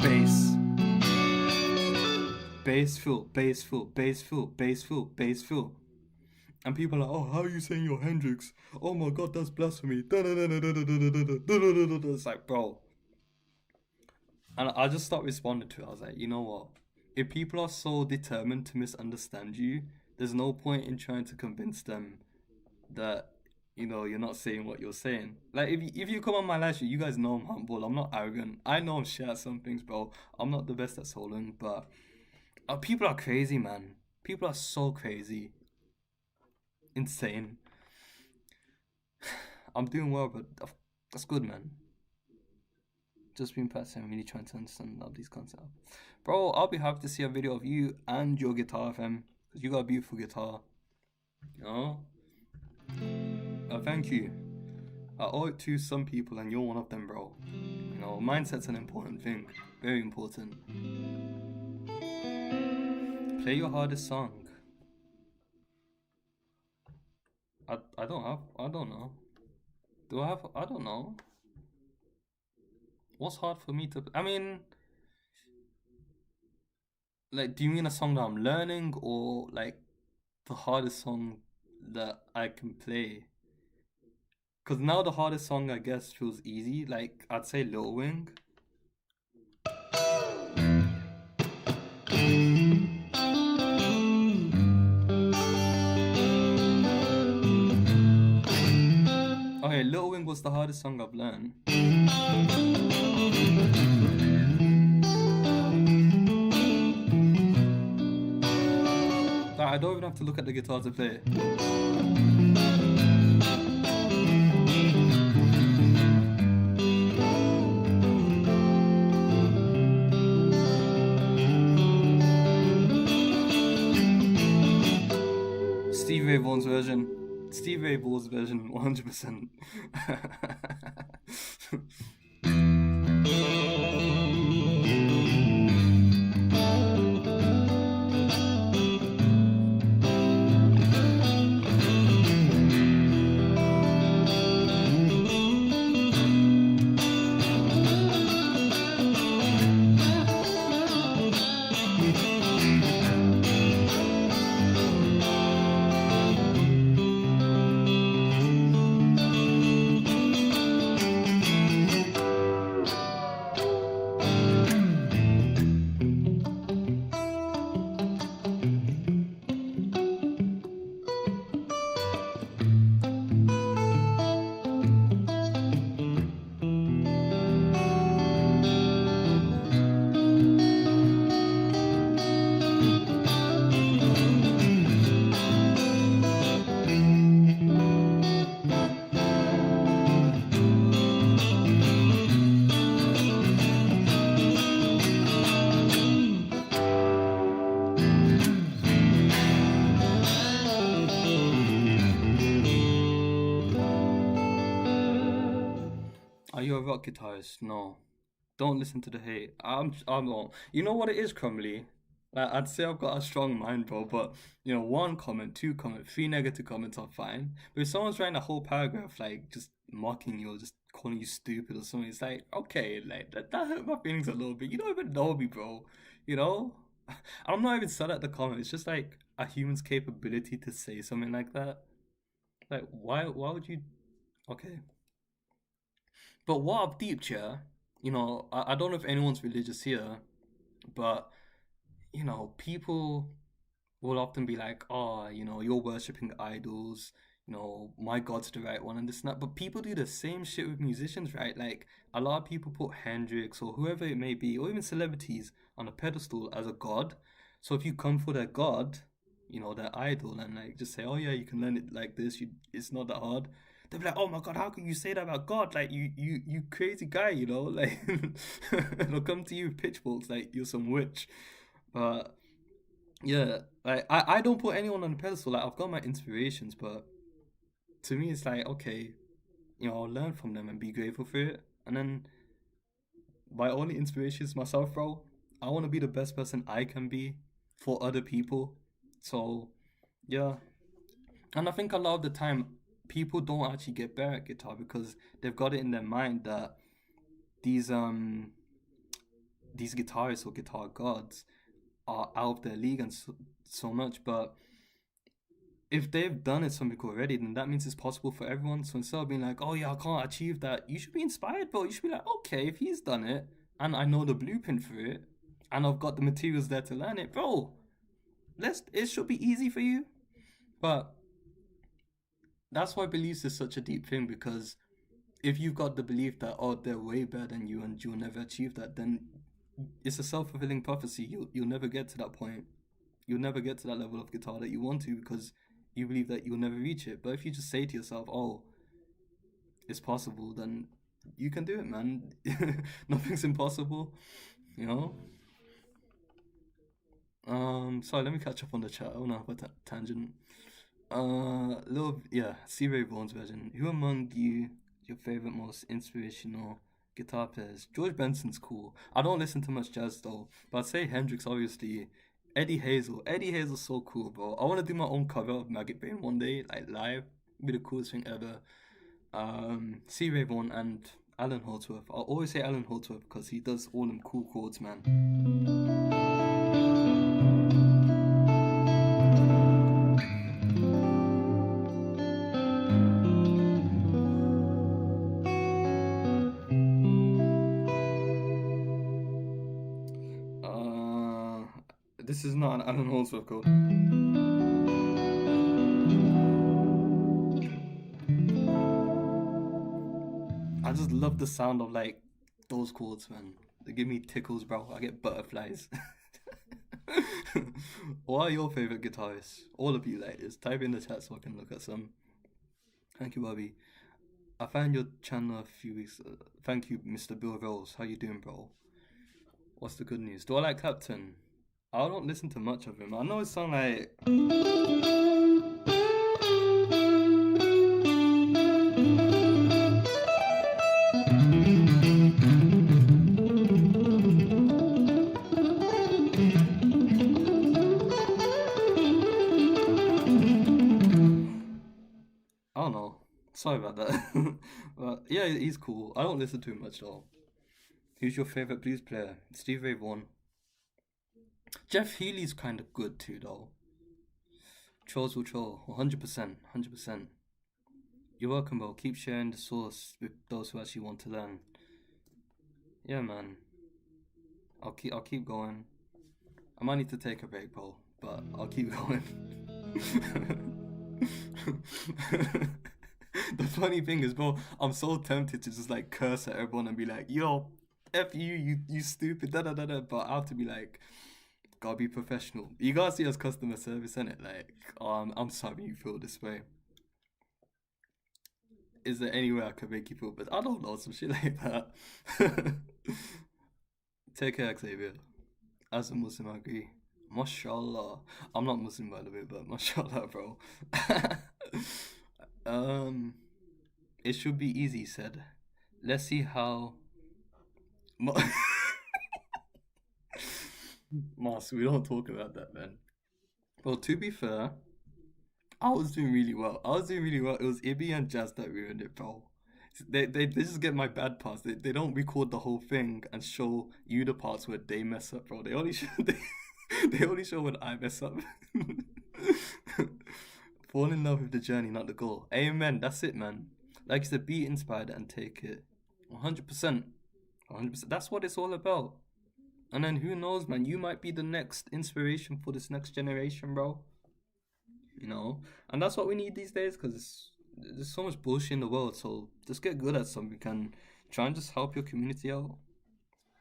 Bass. Bass, fill. Bass, fill. Bass, fill. Bass, fill. Bass, fill. And people are like, oh, how are you saying you're Hendrix? Oh my god, that's blasphemy. It's like, bro. And I just stopped responding to it. I was like, you know what? If people are so determined to misunderstand you, there's no point in trying to convince them that, you know, you're not saying what you're saying. Like, if you come on my live stream, you guys know I'm humble. I'm not arrogant. I know I'm shit at some things, bro. I'm not the best at soloing, but people are crazy, man. People are so crazy. Insane. I'm doing well, but that's good, man. Just been practicing, really trying to understand all these concepts. Bro, I'll be happy to see a video of you and your guitar, fam. Because you got a beautiful guitar. You know? Thank you. I owe it to some people and you're one of them, bro. You know, mindset's an important thing. Very important. Play your hardest song. I don't know. Do I have, I don't know. What's hard for me to, I mean, like, do you mean a song that I'm learning or like the hardest song that I can play? Because now the hardest song, I guess, feels easy. Like, I'd say Lil Wing. Okay, Lil Wing was the hardest song I've learned. I don't even have to look at the guitar to play. Steve Ray Vaughan's version. Steve Ray Vaughan's version, 100%. Are you a rock guitarist? No. Don't listen to the hate. I'm not. You know what it is, Crumley? Like, I'd say I've got a strong mind, bro, but one comment, two comment, three negative comments are fine. But if someone's writing a whole paragraph like just mocking you or just calling you stupid or something, it's like, okay, like that hurt my feelings a little bit. You don't even know me, bro. You know? I'm not even sad at the comment. It's just like a human's capability to say something like that. Like, why would you? Okay. But what I've deeped here, I don't know if anyone's religious here, but people will often be like, oh, you're worshipping idols, my God's the right one and this and that. But people do the same shit with musicians, right? Like, a lot of people put Hendrix or whoever it may be, or even celebrities on a pedestal as a god. So if you come for their god, their idol, and like just say, oh yeah, you can learn it like this, it's not that hard. They'll be like, oh my god, how can you say that about God? Like, you crazy guy, like they'll come to you with pitchforks like you're some witch. But yeah, like I don't put anyone on a pedestal. Like, I've got my inspirations, but to me it's like, okay, I'll learn from them and be grateful for it. And then my only inspiration is myself, bro. I want to be the best person I can be for other people. So yeah, and I think a lot of the time people don't actually get better at guitar because they've got it in their mind that these um these guitarists or guitar gods are out of their league and so much. But if they've done it something already, then that means it's possible for everyone. So instead of being like, oh yeah, I can't achieve that, you should be inspired, bro. You should be like, okay, if he's done it and I know the blueprint for it and I've got the materials there to learn it, bro, it should be easy for you. But that's why beliefs is such a deep thing, because if you've got the belief that, oh, they're way better than you and you'll never achieve that, then it's a self-fulfilling prophecy. You'll never get to that point. You'll never get to that level of guitar that you want to, because you believe that you'll never reach it. But if you just say to yourself, oh, it's possible, then you can do it, man. Nothing's impossible, you know. Sorry, let me catch up on the chat. I wanna have a tangent. Little, yeah, C. Ray Vaughan's version. Who among you your favorite, most inspirational guitar players? George Benson's cool. I don't listen to much jazz though, but I'd say Hendrix, obviously. Eddie Hazel. Eddie Hazel's so cool, bro. I want to do my own cover of Maggot Brain one day, like live. Be the coolest thing ever. C. Ray Vaughan and Alan Holdsworth. I'll always say Alan Holdsworth because he does all them cool chords, man. This is not an Alan Holdsworth code. I just love the sound of like those chords, man. They give me tickles, bro. I get butterflies. What are your favorite guitarists? All of you, like, just type in the chat so I can look at some. Thank you, Bobby. I found your channel a few weeks. Thank you, Mr. Bill Rose. How you doing, bro? What's the good news? Do I like Clapton? I don't listen to much of him. I know it sounds like. I don't know. Sorry about that. But yeah, he's cool. I don't listen to him much though. Who's your favorite blues player? Steve Ray Vaughan. Jeff Healey's kind of good too, though. Trolls will troll. 100%. 100%. You're welcome, bro. Keep sharing the source with those who actually want to learn. Yeah, man. I'll keep going. I might need to take a break, bro, but I'll keep going. The funny thing is, bro, I'm so tempted to just like curse at everyone and be like, yo, F you stupid, da da da da. But I have to be like, gotta be professional. You gotta see us customer service, innit? Like, I'm sorry you feel this way. Is there any way I could make you feel better? I don't know, some shit like that. Take care, Xavier. As a Muslim, I agree. Mashallah. I'm not Muslim, by the way, but mashallah, bro. It should be easy, he said. Let's see how. Mo- Mars, we don't talk about that, man. Well, to be fair, I was doing really well. I was doing really well. It was Ibby and Jazz that ruined it, bro. They just get my bad parts. They don't record the whole thing and show you the parts where they mess up, bro. They only show they only show when I mess up. Fall in love with the journey, not the goal. Amen. That's it, man. Like you said, be inspired and take it. 100%. 100%. That's what it's all about. And then who knows, man? You might be the next inspiration for this next generation, bro. You know, and that's what we need these days because there's so much bullshit in the world. So just get good at something and try and just help your community out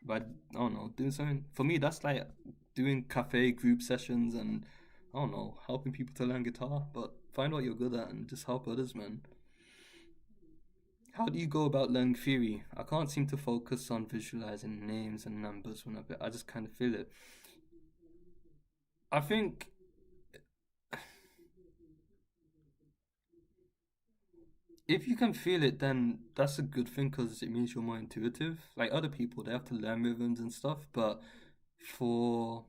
by, I don't know, doing something. For me, that's like doing cafe group sessions and, I don't know, helping people to learn guitar. But find what you're good at and just help others, man. How do you go about learning theory? I can't seem to focus on visualizing names and numbers when I just kind of feel it. I think if you can feel it, then that's a good thing because it means you're more intuitive. Like other people, they have to learn rhythms and stuff, but for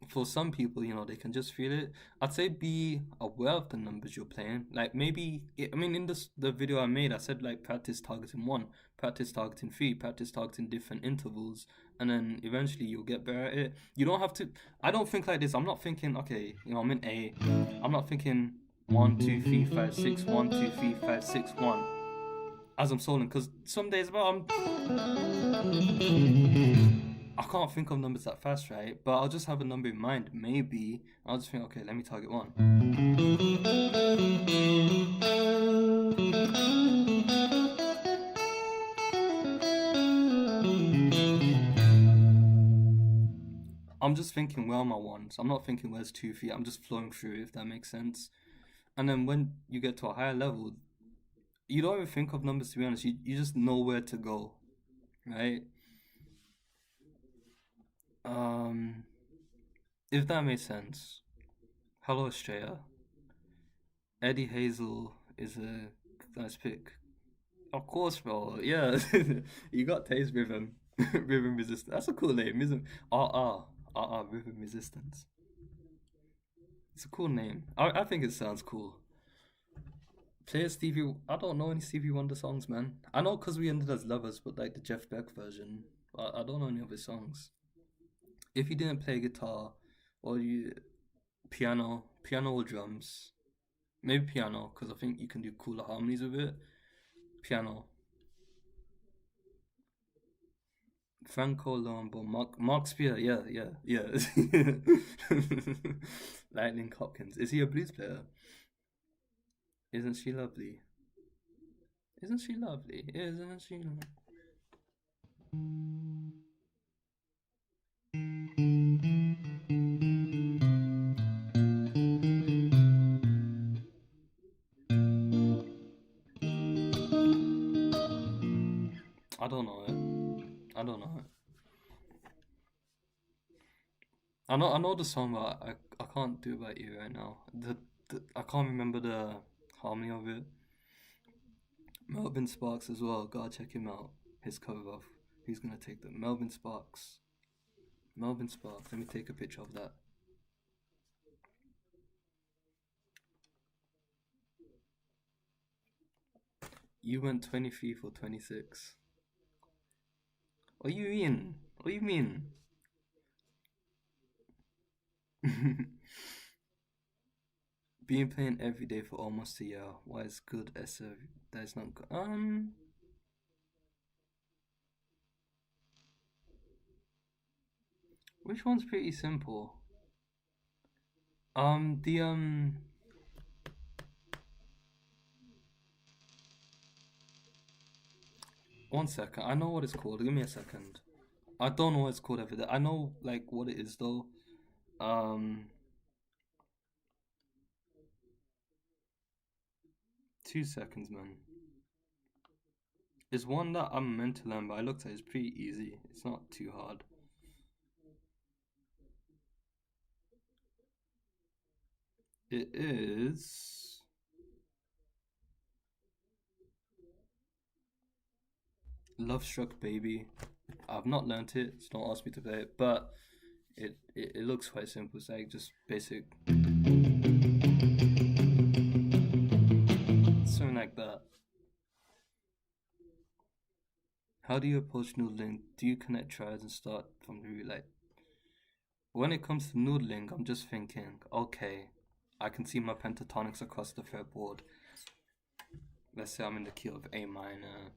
for some people, they can just feel it. I'd say be aware of the numbers you're playing. Like maybe, I mean, in the video I made, I said like practice targeting one, practice targeting three, practice targeting different intervals, and then eventually you'll get better at it. You don't have to. I don't think like this. I'm not thinking, okay, I'm in A. I'm not thinking 1 2 3 5 6 1 2 3 5 6 1 as I'm soloing because some days, well, I can't think of numbers that fast, right? But I'll just have a number in mind. Maybe I'll just think, okay, let me target one. I'm just thinking, where are my ones? I'm not thinking, where's 2 feet? I'm just flowing through, if that makes sense. And then when you get to a higher level, you don't even think of numbers, to be honest. You just know where to go, right? Um, if that makes sense. Hello, Australia. Eddie Hazel is a nice pick. Of course, bro. Yeah, you got taste rhythm, rhythm resistance. That's a cool name, isn't it? Rhythm resistance. It's a cool name. I think it sounds cool. Play a Stevie. I don't know any Stevie Wonder songs, man. I know because we ended as lovers, but like the Jeff Beck version. I don't know any of his songs. If you didn't play guitar, or you piano or drums, maybe piano because I think you can do cooler harmonies with it. Piano. Franco Lombo, Mark Spear, yeah. Lightning Hopkins. Is he a blues player? Isn't she lovely? Isn't she lovely? Isn't she? I don't know it. I don't know it. I know the song, but I can't do it by ear right now. I can't remember the harmony of it. Melvin Sparks as well. Gotta check him out. His cover of Who's Gonna Take the Melvin Sparks. Melvin Sparks. Let me take a picture of that. You went 23 for 26. What do you mean? What do you mean? Been playing every day for almost a year. Why is good SO that is not good? Which one's pretty simple? The one second. I know what it's called. Give me a second. I don't know what it's called over there. I know like what it is though. Um, 2 seconds, man. It's one that I'm meant to learn, but I looked at it. It's pretty easy. It's not too hard. It is. Love Struck Baby. I've not learnt it, so don't ask me to play it, but it looks quite simple. It's like just basic, something like that. How do you approach noodling? Do you connect tries and start from the root? Like, when it comes to noodling, I'm just thinking, okay, I can see my pentatonics across the fretboard. Let's say I'm in the key of A minor.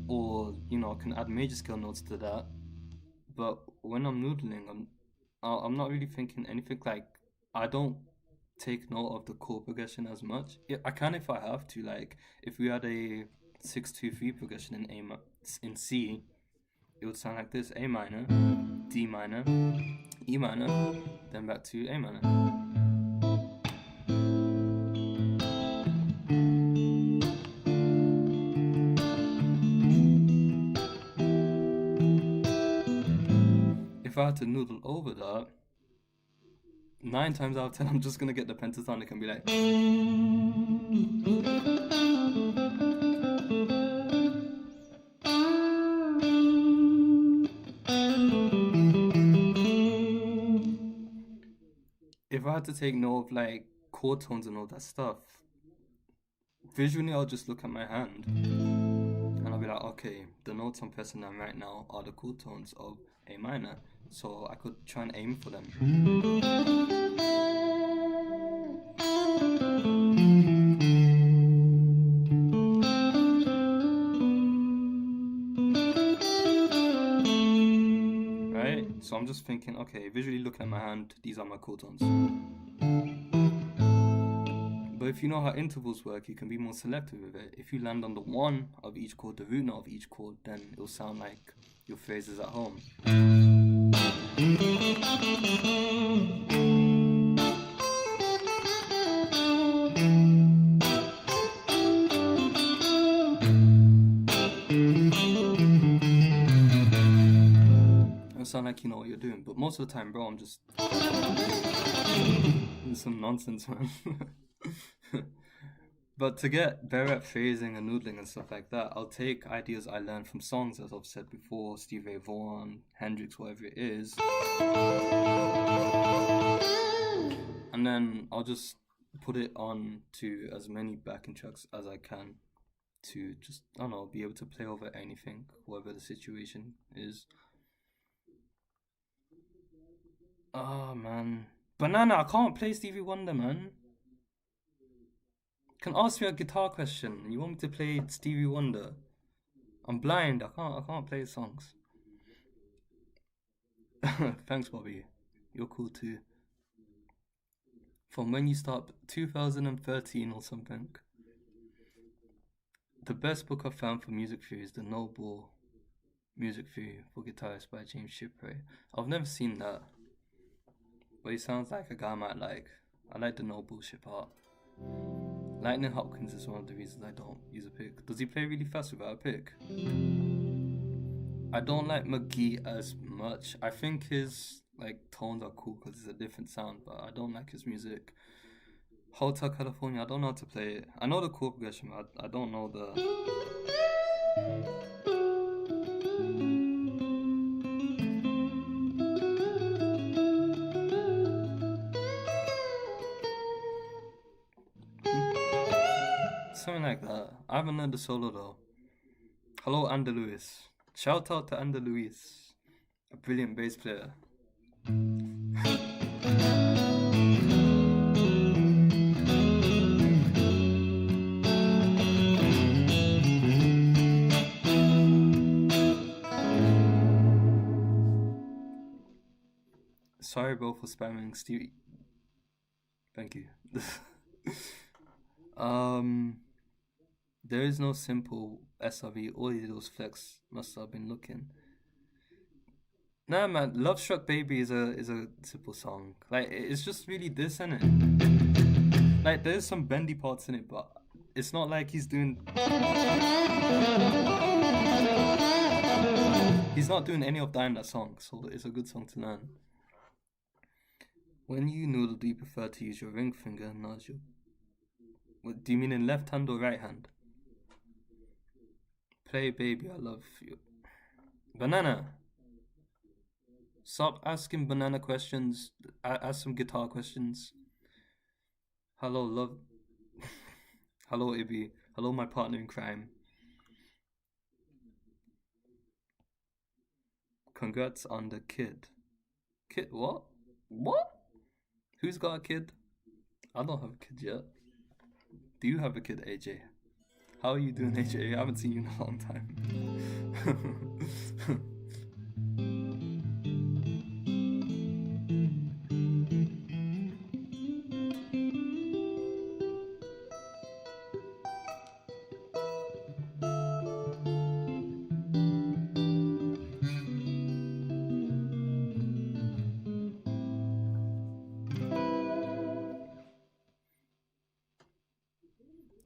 Or, I can add major scale notes to that. But when I'm noodling, I'm not really thinking anything like, I don't take note of the chord progression as much. Yeah, I can if I have to. Like, if we had a 6-2-3 progression in in C, it would sound like this: A minor, D minor, E minor, then back to A minor. If I had to noodle over that, 9 times out of 10, I'm just gonna get the pentatonic and be like. If I had to take note of like chord tones and all that stuff, visually I'll just look at my hand and I'll be like, okay, the notes I'm pressing down right now are the chord tones of A minor, so I could try and aim for them. Right? So I'm just thinking, okay, visually looking at my hand, these are my chord tones. But if you know how intervals work, you can be more selective with it. If you land on the 1 of each chord, the root note of each chord, then it'll sound like your phrase is at home. It'll sound like you know what you're doing. But most of the time, bro, I'm just some nonsense, man. But to get better at phrasing and noodling and stuff like that, I'll take ideas I learned from songs, as I've said before, Stevie Ray Vaughan, Hendrix, whatever it is. And then I'll just put it on to as many backing tracks as I can to just, I don't know, be able to play over anything, whatever the situation is. Oh, man. Banana, I can't play Stevie Wonder, man. Can ask me a guitar question. You want me to play Stevie Wonder? I'm blind. I can't play songs. Thanks, Bobby. You're cool too. From when you start 2013 or something. The best book I've found for music theory is The Noble Music Theory for Guitarists by James Shipray. I've never seen that, but he sounds like a guy I might like. I like the no bullshit part. Lightning Hopkins is one of the reasons I don't use a pick. Does he play really fast without a pick? I don't like McGee as much. I think his tones are cool because it's a different sound, but I don't like his music. Hotel California, I don't know how to play it. I know the chord progression, but I don't know the... Something like that. I haven't learned the solo though. Hello, Ander Lewis. Shout out to Ander Lewis, a brilliant bass player. Sorry, bro, for spamming Stevie. Thank you. There is no simple SRV. All he did was flex. Must have been looking. Nah, man. Love Struck Baby is a simple song. It's just really this, innit? There's some bendy parts in it, but it's not like he's doing... He's not doing any of that in that song, so it's a good song to learn. When you noodle, do you prefer to use your ring finger, not your? What, do you mean in left hand or right hand? Play, baby, I love you. Banana. Stop asking banana questions. Ask some guitar questions. Hello, love. Hello, Ibby. Hello, my partner in crime. Congrats on the kid. Kid, what? What? Who's got a kid? I don't have a kid yet. Do you have a kid, AJ? How are you doing, AJ? I haven't seen you in a long time.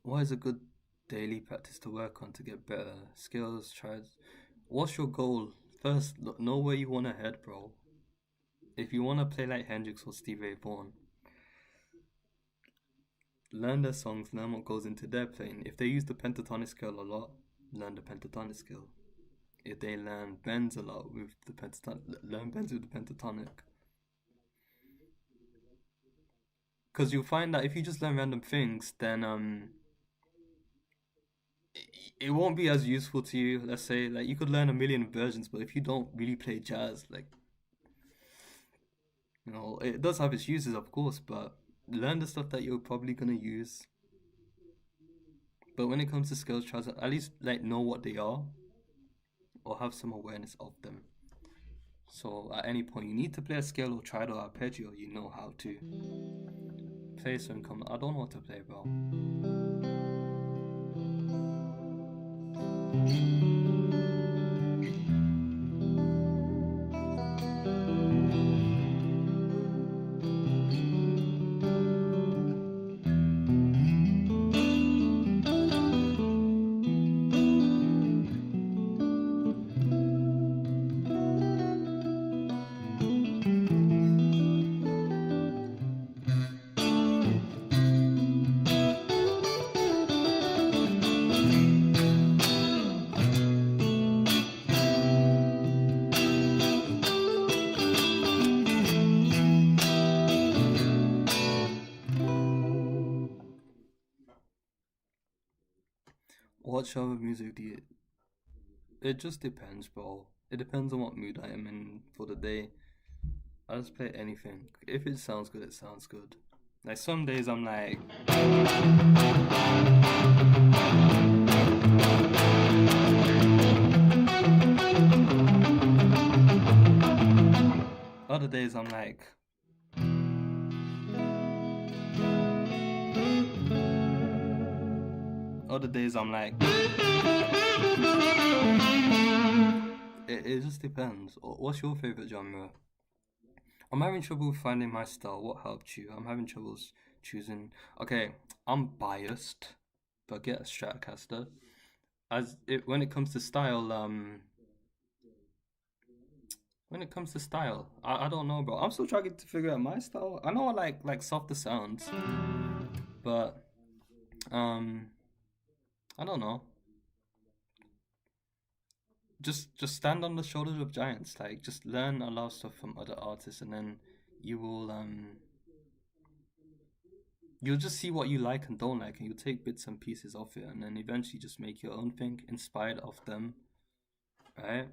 What is a good daily practice to work on to get better skills? Tries. What's your goal? First, know where you want to head, bro. If you want to play like Hendrix or Stevie Ray Vaughan, learn their songs, learn what goes into their playing. If they use the pentatonic scale a lot, learn the pentatonic scale. If they learn bends a lot with the pentatonic, learn bends with the pentatonic. Because you'll find that if you just learn random things, then it won't be as useful to you. Let's say like you could learn a million versions, but if you don't really play jazz, like it does have its uses, of course, but learn the stuff that you're probably gonna use. But when it comes to skills, try to at least like know what they are or have some awareness of them. So at any point you need to play a scale or try to arpeggio, you know how to play some common. I don't know what to play, bro. What genre of music do you? It just depends, bro. It depends on what mood I am in for the day. I just play anything. If it sounds good, it sounds good. Like some days I'm like, other days I'm like, other days I'm like, it just depends. What's your favorite genre? I'm having trouble finding my style. What helped you? I'm having troubles choosing. Okay, I'm biased, but get a Stratocaster. When it comes to style, when it comes to style, I don't know, bro. I'm still trying to figure out my style. I know I like softer sounds, but I don't know. Just stand on the shoulders of giants. Like just learn a lot of stuff from other artists, and then you will you'll just see what you like and don't like, and you'll take bits and pieces of it, and then eventually just make your own thing inspired of them, right?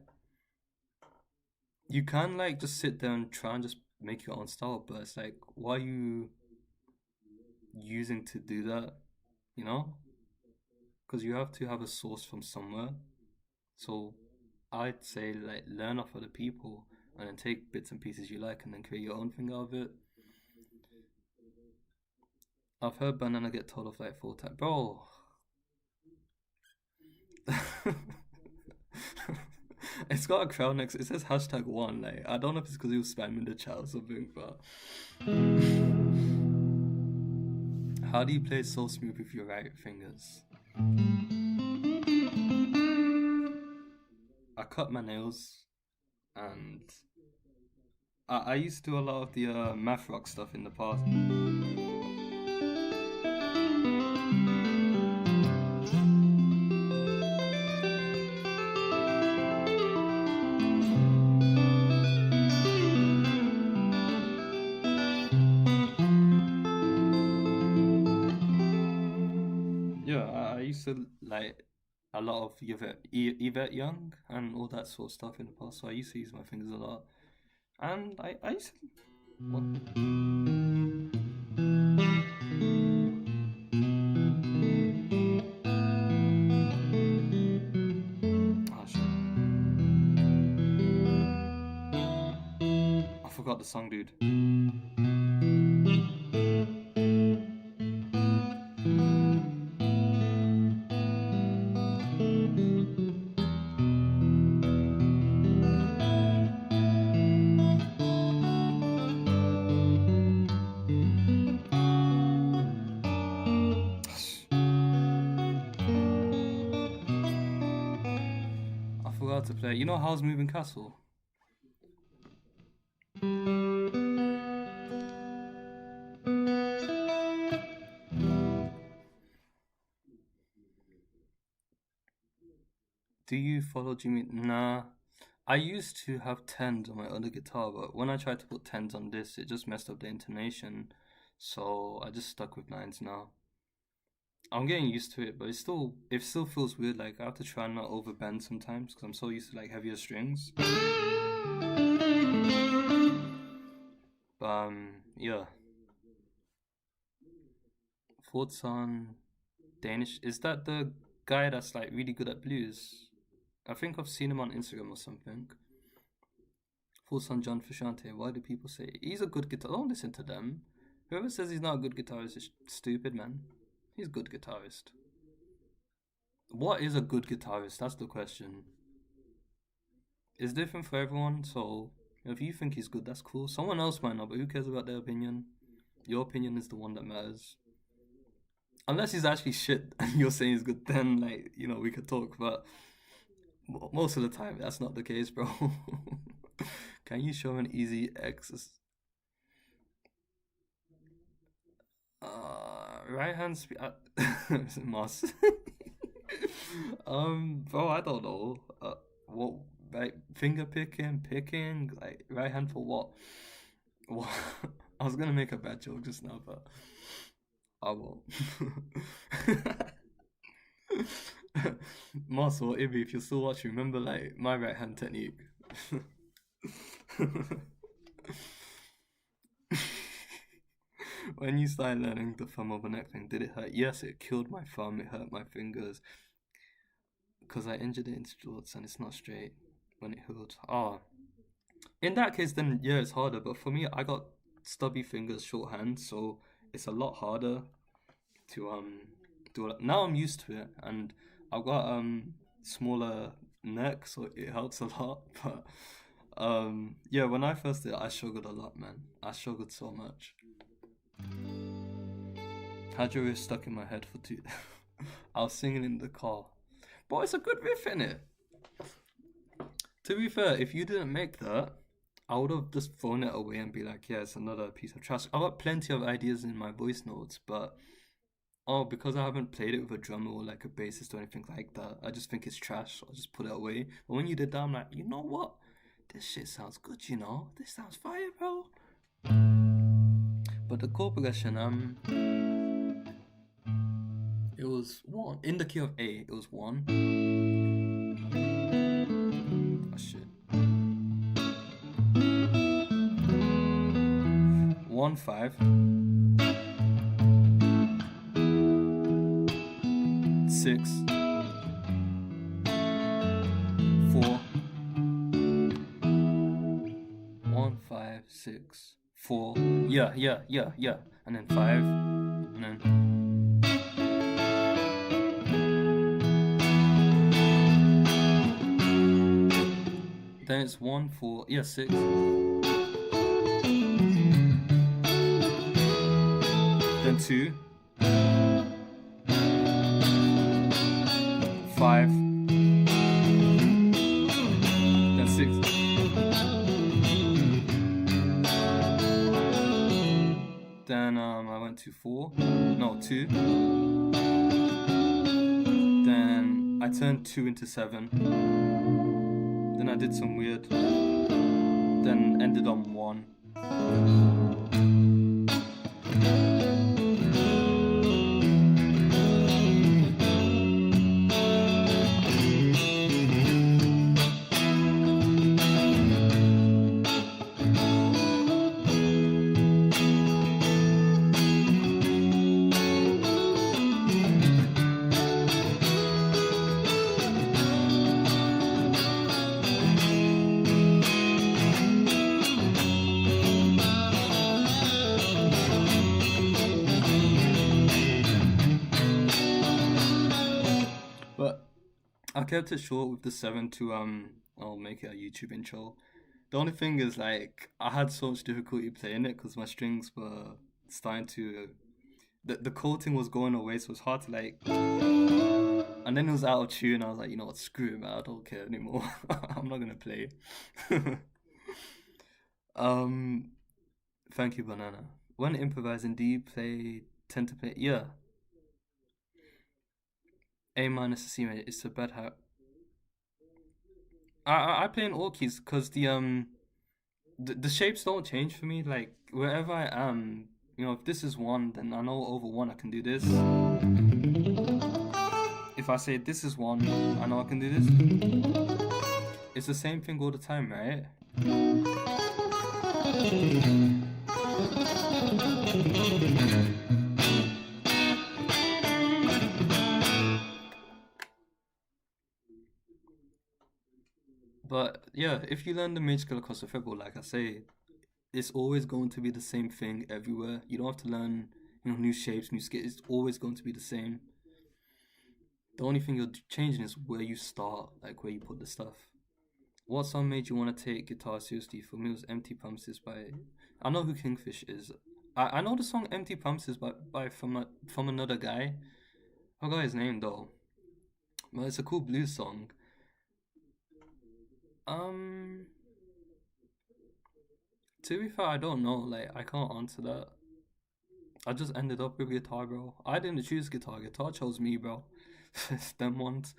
You can like just sit there and try and just make your own style, but it's like, why are you using to do that? You know? Because you have to have a source from somewhere. So I'd say like learn off other people and then take bits and pieces you like and then create your own thing out of it. I've heard Banana get told off like 4 times. Bro. It's got a crown next. It says #1. Like I don't know if it's because he was spamming the chat or something, but how do you play so smooth with your right fingers? I cut my nails and I used to do a lot of the math rock stuff in the past. Yeah, I used to like a lot of Yvette Young and all that sort of stuff in the past. So I used to use my fingers a lot, and I used to. What? Oh shit! I forgot the song, dude. I forgot to play. You know Howl's Moving Castle? Do you follow Jimmy? Nah. I used to have tens on my other guitar, but when I tried to put tens on this, it just messed up the intonation. So I just stuck with nines now. I'm getting used to it, but it still feels weird. Like I have to try not overbend sometimes because I'm so used to like heavier strings. But yeah. Thoughts on Danish? Is that the guy that's like really good at blues? I think I've seen him on Instagram or something. Thoughts on John Frusciante? Why do people say he's a good guitar? Don't listen to them. Whoever says he's not a good guitarist is stupid, man. He's a good guitarist. What is a good guitarist? That's the question. It's different for everyone, so if you think he's good, that's cool. Someone else might not, but who cares about their opinion? Your opinion is the one that matters. Unless he's actually shit and you're saying he's good, then like, you know, we could talk, but most of the time that's not the case, bro. Can you show an easy exercise? Right hand speed. Moss. Bro, I don't know. What? Like finger picking. Like right hand for what? What? I was gonna make a bad joke just now, but I won't. Moss or Ibby, if you're still watching, remember like my right hand technique. When you started learning the thumb over neck thing, did it hurt? Yes, it killed my thumb, it hurt my fingers. Because I injured it in sports and it's not straight when it healed. In that case, then yeah, it's harder. But for me, I got stubby fingers, short hands, so it's a lot harder to do it. Now I'm used to it, and I've got smaller neck, so it helps a lot. But yeah, when I first did it, I struggled a lot, man. I struggled so much. Had your riff stuck in my head for 2. I was singing in the car. But it's a good riff, innit? To be fair, if you didn't make that, I would have just thrown it away and be like, yeah, it's another piece of trash. I've got plenty of ideas in my voice notes, but because I haven't played it with a drummer or like a bassist or anything like that, I just think it's trash. I'll just put it away. But when you did that, I'm like, you know what? This shit sounds good, you know? This sounds fire, bro. But the chord progression, it was 1 in the key of A. It was 1. Oh shit. 1 5 6 4 1 5 6 4. Yeah. And then 5. And then it's 1 4. Yeah, 6. Then 2. 5. Then 6. Then I went to 4. No, 2. Then I turned 2 into 7. Then I did some weird. Then ended on 1. But I kept it short with the 7 to I'll make it a YouTube intro. The only thing is like I had so much difficulty playing it because my strings were starting to the coating was going away, so it's hard to like. And then it was out of tune. I was like, you know what, screw it, man. I don't care anymore. I'm not gonna play. um, Thank you, Banana. When improvising, do you tend to play? Yeah, A minus to C major. It's a bad hat. I play in all keys because the shapes don't change for me. Like wherever I am, you know, if this is 1, then I know over 1 I can do this. If I say this is 1, I know I can do this. It's the same thing all the time, right? But yeah, if you learn the major scale across the fretboard, like I say, it's always going to be the same thing everywhere. You don't have to learn, you know, new shapes, new scales. It's always going to be the same. The only thing you're changing is where you start, like where you put the stuff. What song made you want to take guitar seriously? For me, it was Empty Promises by. I know who Kingfish is. I know the song Empty Promises by from another guy. I forgot his name though. But it's a cool blues song. To be fair, I don't know. Like, I can't answer that. I just ended up with guitar, bro. I didn't choose guitar. Guitar chose me, bro. It's them ones.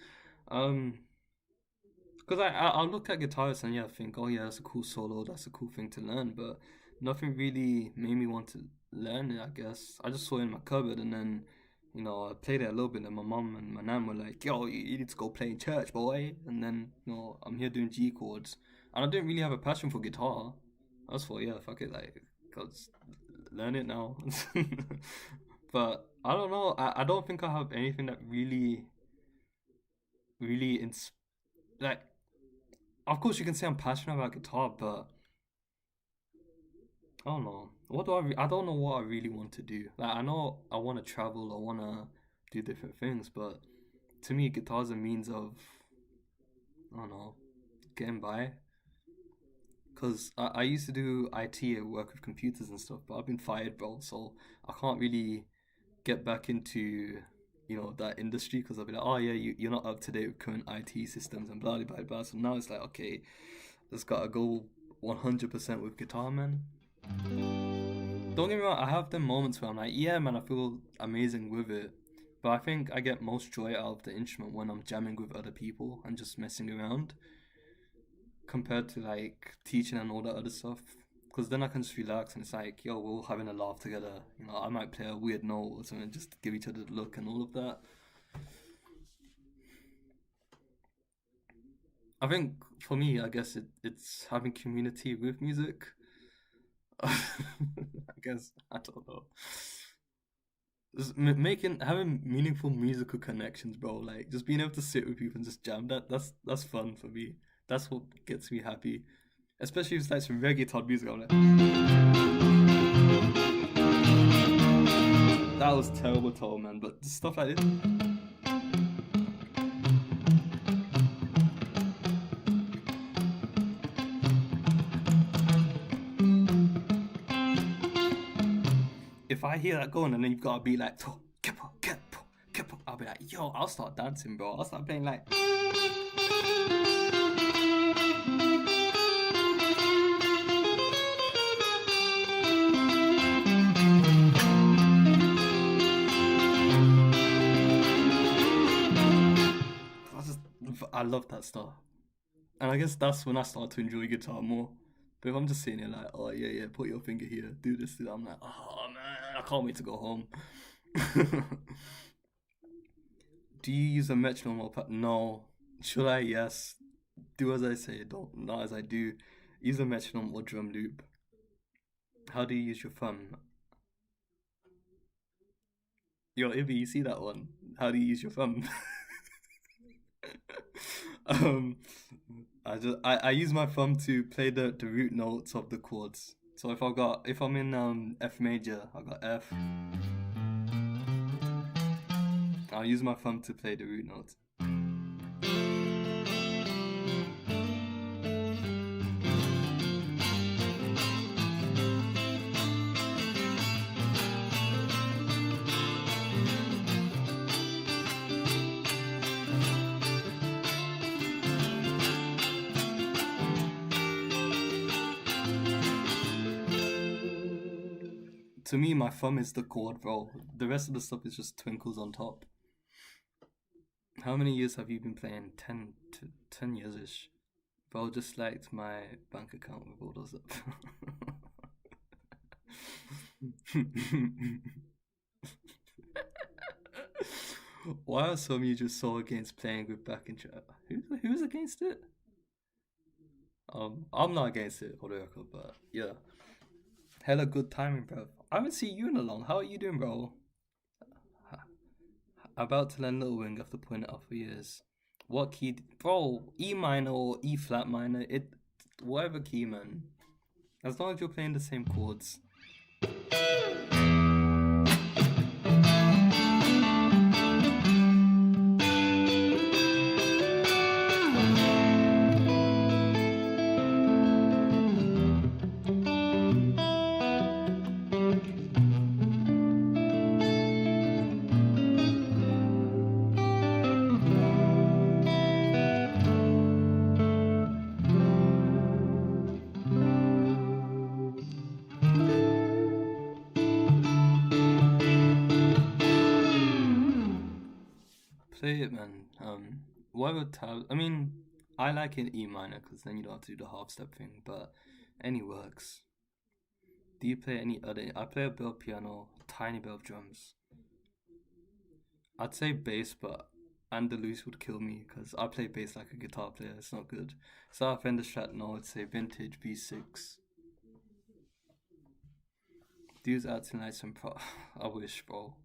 Because I look at guitarists and yeah, I think, oh yeah, that's a cool solo. That's a cool thing to learn. But nothing really made me want to learn it, I guess. I just saw it in my cupboard and then, you know, I played it a little bit and my mom and my nan were like, yo, you need to go play in church, boy. And then, you know, I'm here doing G chords. And I didn't really have a passion for guitar. I was for, yeah, fuck it, like, cause learn it now. But I don't know. I don't think I have anything that really, like. Of course, you can say I'm passionate about guitar, but I don't know. What do I don't know what I really want to do. Like, I know I want to travel. I want to do different things, but to me, guitar's a means of, I don't know, getting by. Because I used to do IT, work with computers and stuff, but I've been fired, bro. So I can't really get back into, you know, that industry because I'll be like, oh yeah, you're not up to date with current IT systems and blah blah blah. So now it's like, okay, just gotta go 100% with guitar, man. Don't get me wrong, I have them moments where I'm like, yeah, man, I feel amazing with it. But I think I get most joy out of the instrument when I'm jamming with other people and just messing around, compared to like teaching and all that other stuff. Because then I can just relax and it's like, yo, we're all having a laugh together. You know, I might play a weird note or something just to give each other the look and all of that. I think for me, I guess it's having community with music. I guess, I don't know. Just having meaningful musical connections, bro. Like just being able to sit with people and just jam. That's fun for me. That's what gets me happy. Especially if it's like some reggaeton music. I'm like, that was terrible tone, man. But stuff like this. If I hear that going and then you've got to be like, I'll be like, yo, I'll start dancing, bro. I'll start playing like. I love that stuff. And I guess that's when I start to enjoy guitar more. But if I'm just sitting here like, oh yeah, yeah, put your finger here, do this, do that, I'm like, oh man, I can't wait to go home. Do you use a metronome or no? Should I? Yes. Do as I say, don't not as I do. Use a metronome or drum loop. How do you use your thumb? Yo, Ibby, you see that one? How do you use your thumb? um, I use my thumb to play the root notes of the chords. So if I'm in F major, I got F. I'll use my thumb to play the root notes. To me, my thumb is the chord, bro. The rest of the stuff is just twinkles on top. How many years have you been playing? 10 years ish. Bro, just liked my bank account with all those up. Why are some of you just so against playing with backing track? Who's against it? I'm not against it for the record, but yeah. Hella good timing, bro. I haven't seen you in a long. How are you doing, bro? About to learn Noodling after putting it off for years. What key, bro? E minor or E flat minor? Whatever key, man. As long as you're playing the same chords. Play it, man. Whatever tab. I mean, I like it E minor because then you don't have to do the half step thing. But any works. Do you play any other? I play a bit of piano, tiny bit of drums. I'd say bass, but Andalus would kill me because I play bass like a guitar player. It's not good. So I Fender Strat, no, I'd say vintage B6. Dudes acting like some pro. I wish, bro.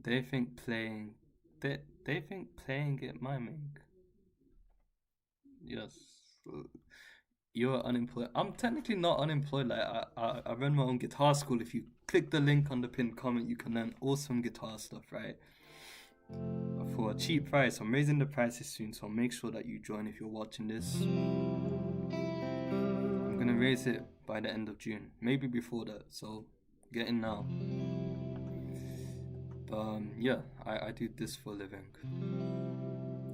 They think playing it miming. Yes. You're unemployed. I'm technically not unemployed. Like I run my own guitar school. If you click the link on the pinned comment, you can learn awesome guitar stuff, right? For a cheap price. I'm raising the prices soon, so make sure that you join if you're watching this. I'm gonna raise it by the end of June, maybe before that. So get in now. Yeah, I do this for a living.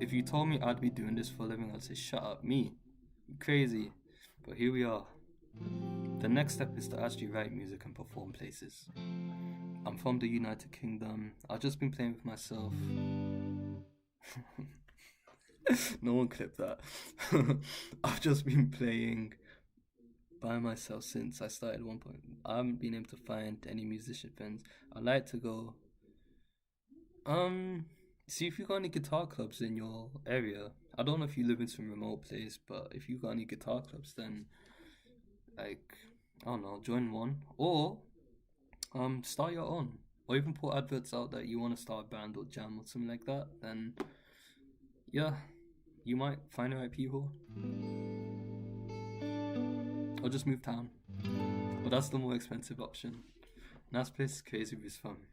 If you told me I'd be doing this for a living, I'd say, shut up, me. I'm crazy. But here we are. The next step is to actually write music and perform places. I'm from the United Kingdom. I've just been playing with myself. No one clipped that. I've just been playing by myself since I started 1 point. I haven't been able to find any musician friends. I like to go. See if you got any guitar clubs in your area. I don't know if you live in some remote place, but if you got any guitar clubs, then like I don't know, join one or start your own, or even put adverts out that you want to start a band or jam or something like that. Then yeah, you might find the right people, or just move town. But that's the more expensive option. Nice place is crazy with fun.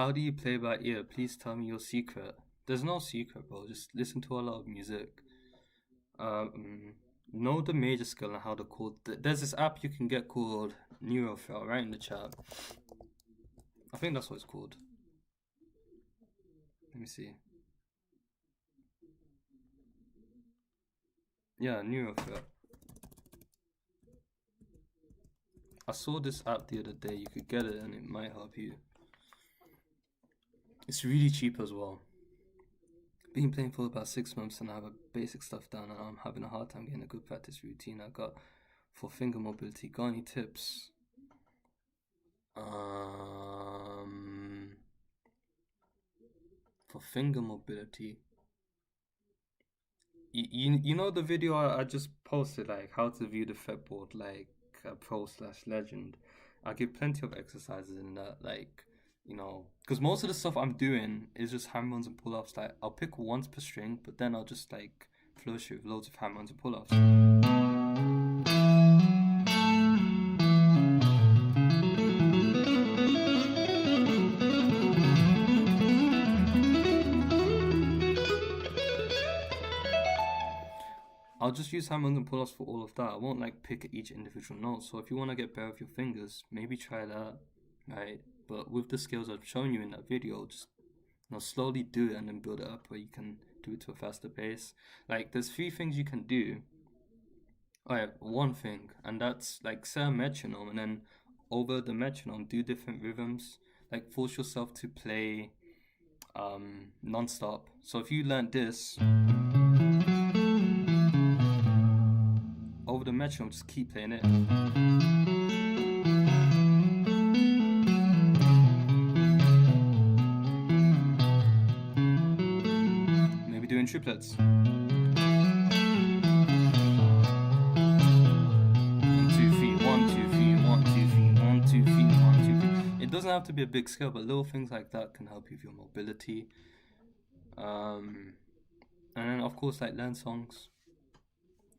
How do you play by ear? Please tell me your secret. There's no secret, bro. Just listen to a lot of music. Um, know the major scale and how to chord. There's this app you can get called Neurofil, right in the chat. I think that's what it's called. Let me see. Yeah, Neurofil. I saw this app the other day. You could get it and it might help you. It's really cheap as well. Been playing for about 6 months and I have a basic stuff down and I'm having a hard time getting a good practice routine. I got for finger mobility. Got any tips? For finger mobility. You know the video I just posted, like how to view the fretboard like a pro/legend. I give plenty of exercises in that, like, because most of the stuff I'm doing is just hammer-ons and pull-ups. Like I'll pick once per string, but then I'll just like flourish with loads of hammer-ons and pull-ups. I'll just use hammer-ons and pull-ups for all of that. I won't like pick each individual note. So if you want to get better with your fingers, maybe try that, right? But with the skills I've shown you in that video, just slowly do it and then build it up where you can do it to a faster pace. Like there's 3 things you can do. Alright, one thing, and that's like set a metronome and then over the metronome do different rhythms. Like force yourself to play non-stop. So if you learnt this over the metronome, just keep playing it. Maybe doing triplets. 1, 2, 3, 1, 2, 3, 1, 2, 3, 1, 2, 3, 1, 2, 3. It doesn't have to be a big scale, but little things like that can help you with your mobility. And then of course, like, learn songs.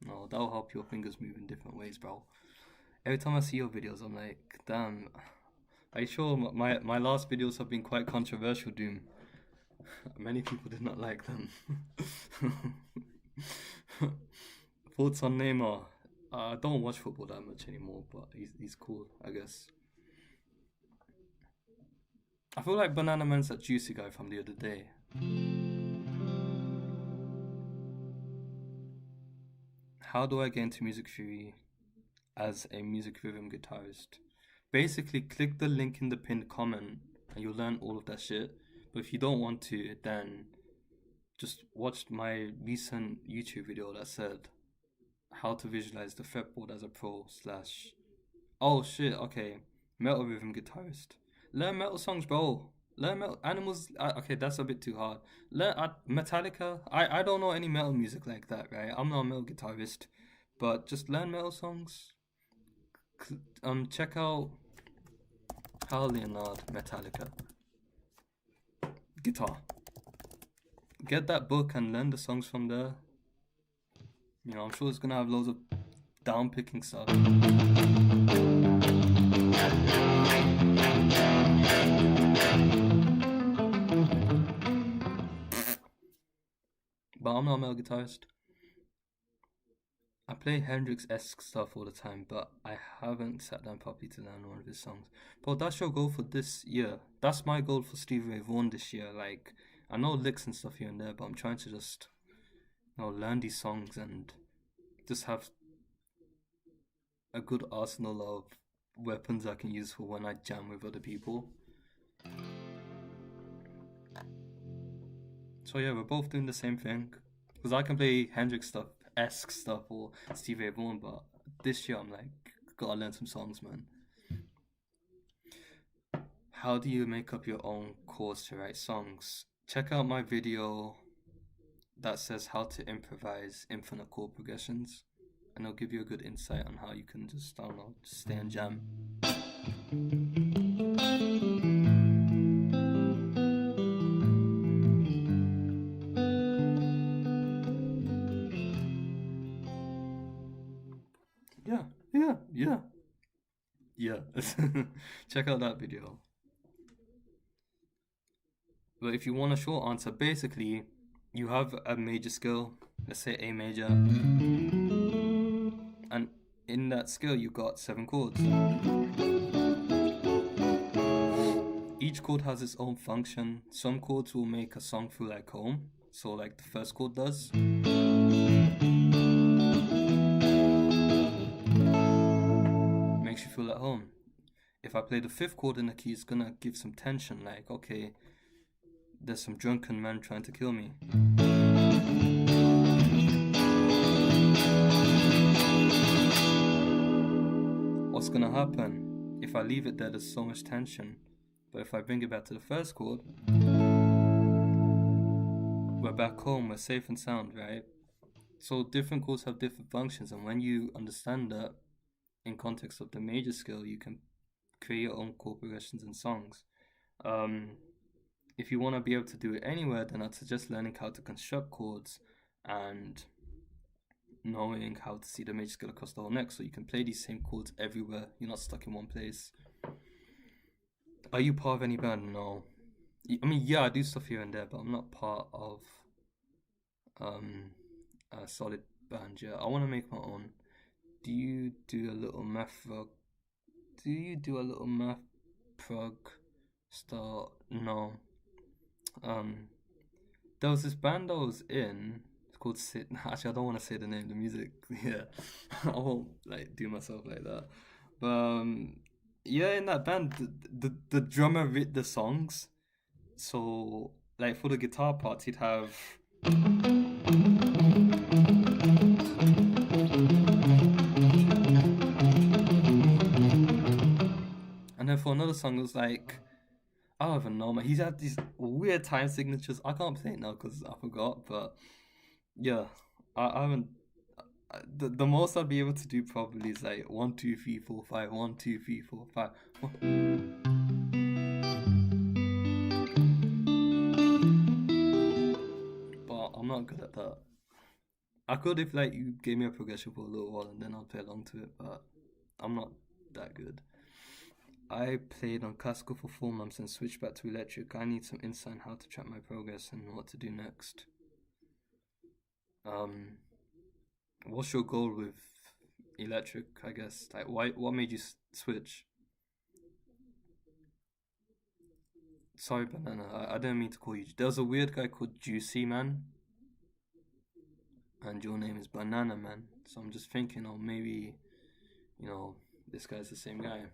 No, that'll help your fingers move in different ways, bro. Every time I see your videos, I'm like, damn. Are you sure my last videos have been quite controversial, Doom? Many people did not like them. Thoughts on Neymar? I don't watch football that much anymore, but he's cool, I guess. I feel like Banana Man's that juicy guy from the other day. How do I get into music theory as a music rhythm guitarist? Basically, click the link in the pinned comment and you'll learn all of that shit. But if you don't want to, then just watch my recent YouTube video that said how to visualize the fretboard as a pro / oh shit, okay, metal rhythm guitarist. Learn metal songs, bro. Learn metal animals. Okay, that's a bit too hard. Learn Metallica. I don't know any metal music like that, right? I'm not a metal guitarist, but just learn metal songs. Check out Carl Leonard Metallica guitar. Get that book and learn the songs from there. I'm sure it's gonna have loads of down picking stuff. But I'm not a metal guitarist. I play Hendrix-esque stuff all the time, but I haven't sat down properly to learn one of his songs. But that's your goal for this year. That's my goal for Stevie Ray Vaughan this year. Like, I know licks and stuff here and there, but I'm trying to just, learn these songs and just have a good arsenal of weapons I can use for when I jam with other people. So yeah, we're both doing the same thing. Because I can play Hendrix-esque stuff or Stevie Ray Vaughan, but this year I'm like, gotta learn some songs, man. How do you make up your own chords to write songs? Check out my video that says how to improvise infinite chord progressions, and it'll give you a good insight on how you can just, just stay and jam. Yeah. Check out that video. But if you want a short answer, basically, you have a major scale, let's say A major, and in that scale you got 7 chords. Each chord has its own function. Some chords will make a song feel like home, so like the first chord does. Makes you feel at home. If I play the 5th chord in the key, it's gonna give some tension, like, okay, there's some drunken man trying to kill me. What's gonna happen? If I leave it there, there's so much tension. But if I bring it back to the 1st chord, we're back home, we're safe and sound, right? So different chords have different functions, and when you understand that in context of the major scale, you can create your own chord progressions and songs. If you want to be able to do it anywhere, then I'd suggest learning how to construct chords and knowing how to see the major scale across the whole neck, so you can play these same chords everywhere. You're not stuck in one place. Are you part of any band? No. I mean, yeah, I do stuff here and there, but I'm not part of a solid band yet. I want to make my own. Do you do a little math prog? Do you do a little math prog start? No. There was this band I was in. It's called Sit. Actually, I don't want to say the name. The music, yeah, I won't like do myself like that. But yeah, in that band, the drummer wrote the songs. So like for the guitar parts, he'd have. And then for another song, it was like, I don't even know, man. He's had these weird time signatures. I can't play it now because I forgot. But yeah, I haven't. The most I'd be able to do probably is like 1 2 3 4 5 1 2 3 4 5. But I'm not good at that. I could if like you gave me a progression for a little while and then I'll play along to it, but I'm not that good. I played on classical for 4 months and switched back to electric. I need some insight on how to track my progress and what to do next. What's your goal with electric, I guess? Like, what made you switch? Sorry, Banana, I didn't mean to call you. There's a weird guy called Juicy Man, and your name is Banana Man. So I'm just thinking, oh, maybe, this guy's the same guy.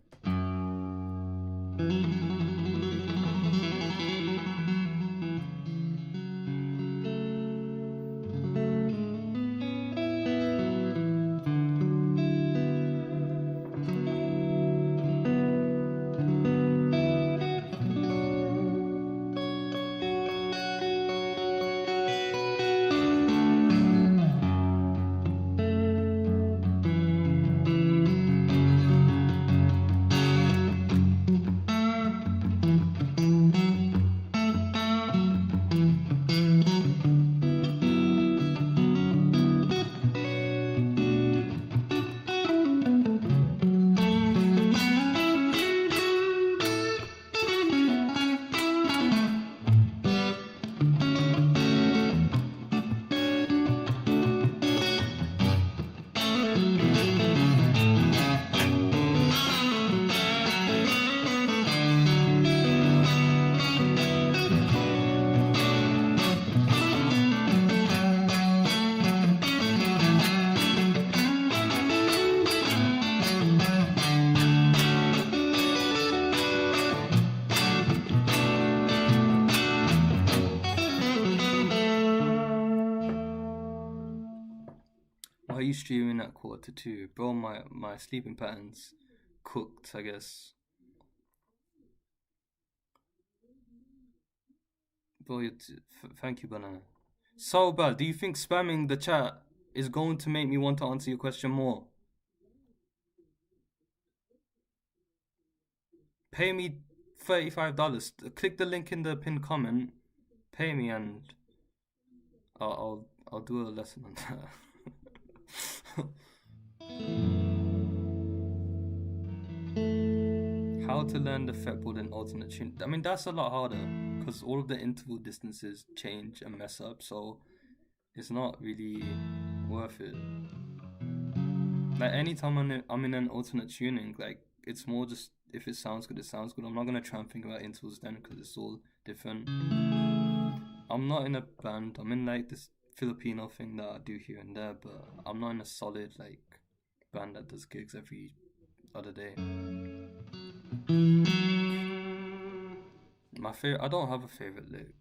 Why are you streaming at 1:45? Bro, my sleeping pattern's cooked, I guess. Bro, thank you, Banana. So bad. Do you think spamming the chat is going to make me want to answer your question more? Pay me $35. Click the link in the pinned comment. Pay me and I'll do a lesson on that. How to learn the fretboard in alternate tune. I mean, that's a lot harder because all of the interval distances change and mess up, so it's not really worth it. Like anytime I'm in an alternate tuning, like it's more just if it sounds good, it sounds good. I'm not gonna try and think about intervals then because it's all different. I'm not in a band. I'm in like this Filipino thing that I do here and there, but I'm not in a solid like band that does gigs every other day. My favorite, I don't have a favorite lick.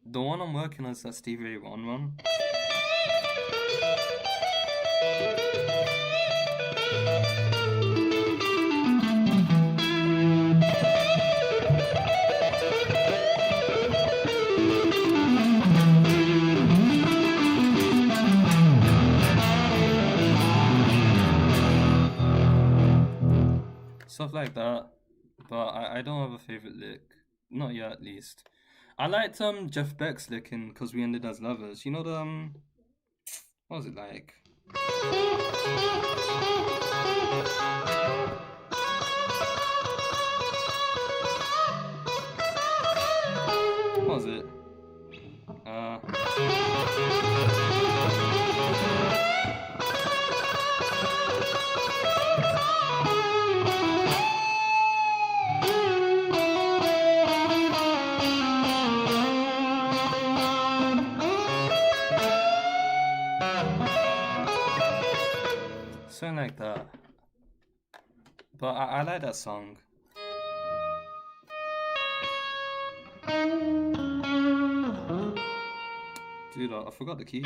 The one I'm working on is that Stevie Ray Vaughan one. Stuff like that. But I don't have a favorite lick. Not yet, at least. I liked Jeff Beck's lick in Cause We Ended As Lovers. You know the what was it like? What was it? Something like that. But I like that song. Dude, I forgot the key.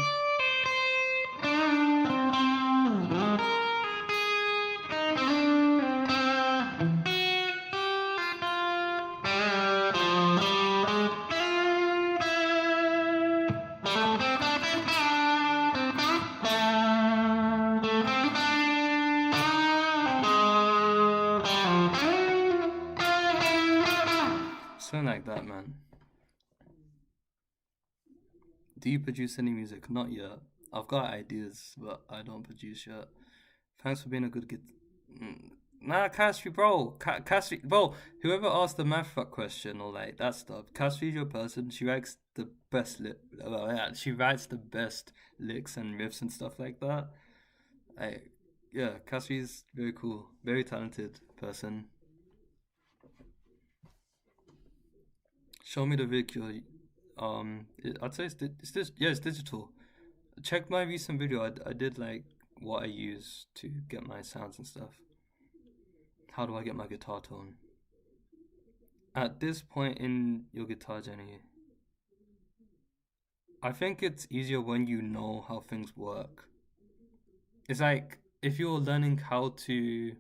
Something like that, man. Do you produce any music? Not yet. I've got ideas, but I don't produce yet. Thanks for being a good Nah, Cassie, bro. Cassie, bro. Whoever asked the math fuck question or like that stuff, Cassie's your person. She writes the best she writes the best licks and riffs and stuff like that. Yeah, Cassie's very cool, very talented person. Show me the video. I'd say it's digital. Check my recent video. I did like what I use to get my sounds and stuff. How do I get my guitar tone? At this point in your guitar journey, I think it's easier when you know how things work. It's like if you're learning how to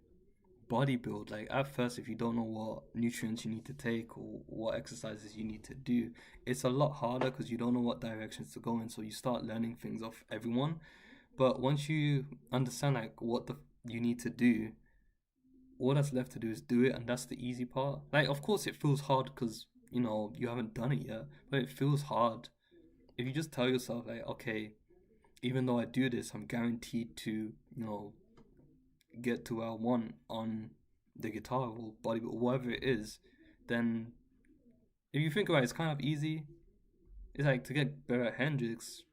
bodybuild, like at first, if you don't know what nutrients you need to take or what exercises you need to do, it's a lot harder because you don't know what directions to go in. So you start learning things off everyone. But once you understand like what you need to do, all that's left to do is do it, and that's the easy part. Like, of course, it feels hard because you haven't done it yet, but it feels hard if you just tell yourself like, okay, even though I do this, I'm guaranteed to get to where I want on the guitar or body or whatever it is. Then if you think about it, it's kind of easy. It's like to get better at Hendrix.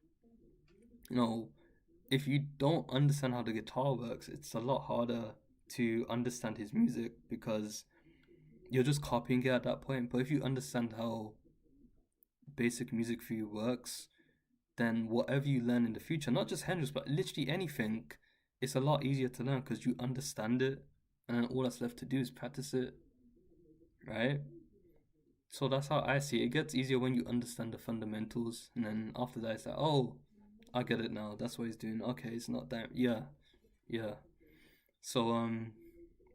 If you don't understand how the guitar works, it's a lot harder to understand his music because you're just copying it at that point. But if you understand how basic music theory works, then whatever you learn in the future, not just Hendrix, but literally anything, it's a lot easier to learn because you understand it, and then all that's left to do is practice it, right? So that's how I see it. It gets easier when you understand the fundamentals, and then after that, it's like, oh, I get it now. That's what he's doing. Okay, it's not that. Yeah. So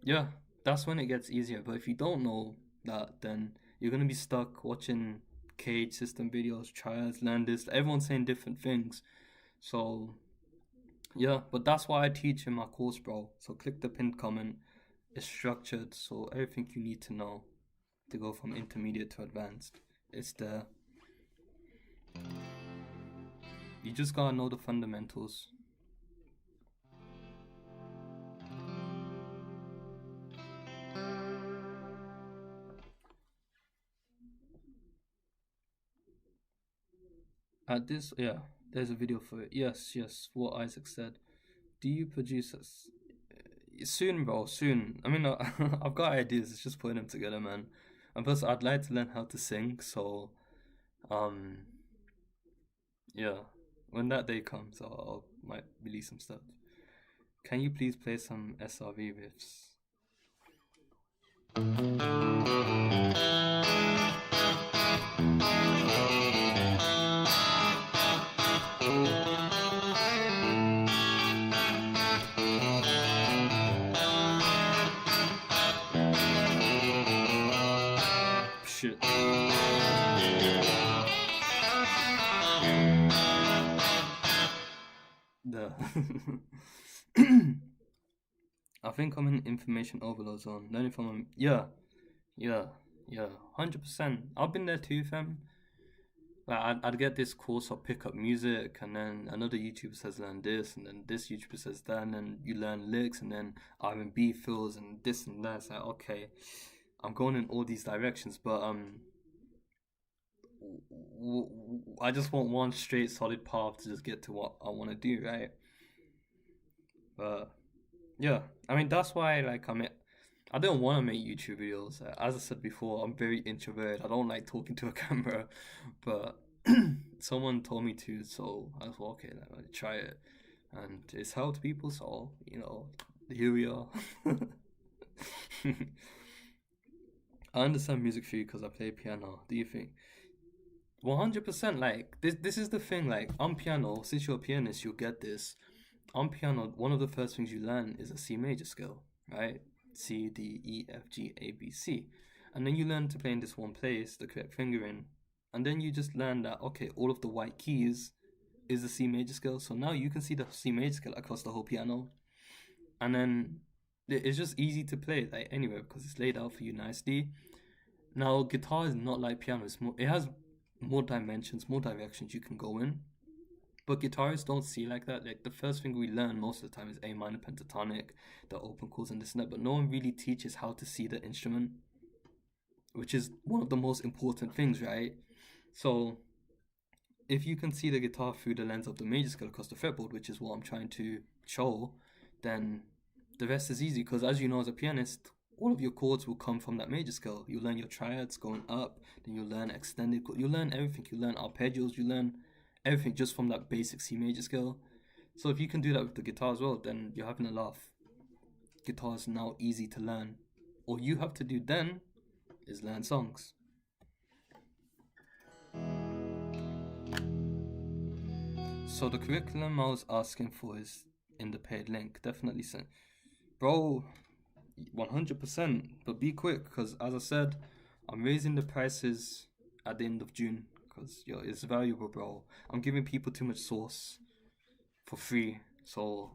yeah, that's when it gets easier. But if you don't know that, then you're gonna be stuck watching Cage System videos, trials, learn this. Everyone's saying different things. So yeah, but that's why I teach in my course, bro. So click the pinned comment. It's structured, so everything you need to know to go from intermediate to advanced, it's there. You just gotta know the fundamentals. At this, yeah, there's a video for it. Yes, yes, what Isaac said. Do you produce us? Soon, bro, soon. I mean, I've got ideas. It's just putting them together, man. And plus, I'd like to learn how to sing. So, um, yeah, when that day comes, I'll might release some stuff. Can you please play some SRV riffs? Shit. The I think I'm in information overload zone. Learning from yeah, yeah, yeah, 100%. I've been there too, fam. Like I'd get this course or pick up music, and then another YouTuber says learn this, and then this YouTuber says that, and then you learn licks, and then R&B fills, and this and that. It's like okay, I'm going in all these directions, but I just want one straight solid path to just get to what I want to do, right? But yeah, I mean that's why like I don't want to make YouTube videos. As I said before, I'm very introverted. I don't like talking to a camera, but someone told me to, so I thought, okay, let me try it, and it's helped people. So here we are. I understand music theory because I play piano. Do you think? 100%. Like this is the thing. Like on piano, since you're a pianist, you'll get this. On piano, one of the first things you learn is a C major scale, right? C, D, E, F, G, A, B, C. And then you learn to play in this one place, the correct fingering. And then you just learn that, okay, all of the white keys is the C major scale. So now you can see the C major scale across the whole piano. And then it's just easy to play like anywhere because it's laid out for you nicely. Now, guitar is not like piano. It has more dimensions, more directions you can go in. But guitarists don't see like that. Like the first thing we learn most of the time is A minor pentatonic, the open chords and this and that. But no one really teaches how to see the instrument, which is one of the most important things, right? So if you can see the guitar through the lens of the major scale across the fretboard, which is what I'm trying to show, then the rest is easy. Because as you know, as a pianist, all of your chords will come from that major scale. You learn your triads going up, then you learn extended chords. You learn everything. You learn arpeggios. You learn everything just from that basic C major scale. So if you can do that with the guitar as well, then you're having a laugh. Guitar is now easy to learn. All you have to do then is learn songs. So the curriculum I was asking for is in the paid link. Definitely send. Bro, 100%. But be quick, because as I said, I'm raising the prices at the end of June. Because it's valuable, bro. I'm giving people too much sauce for free. So,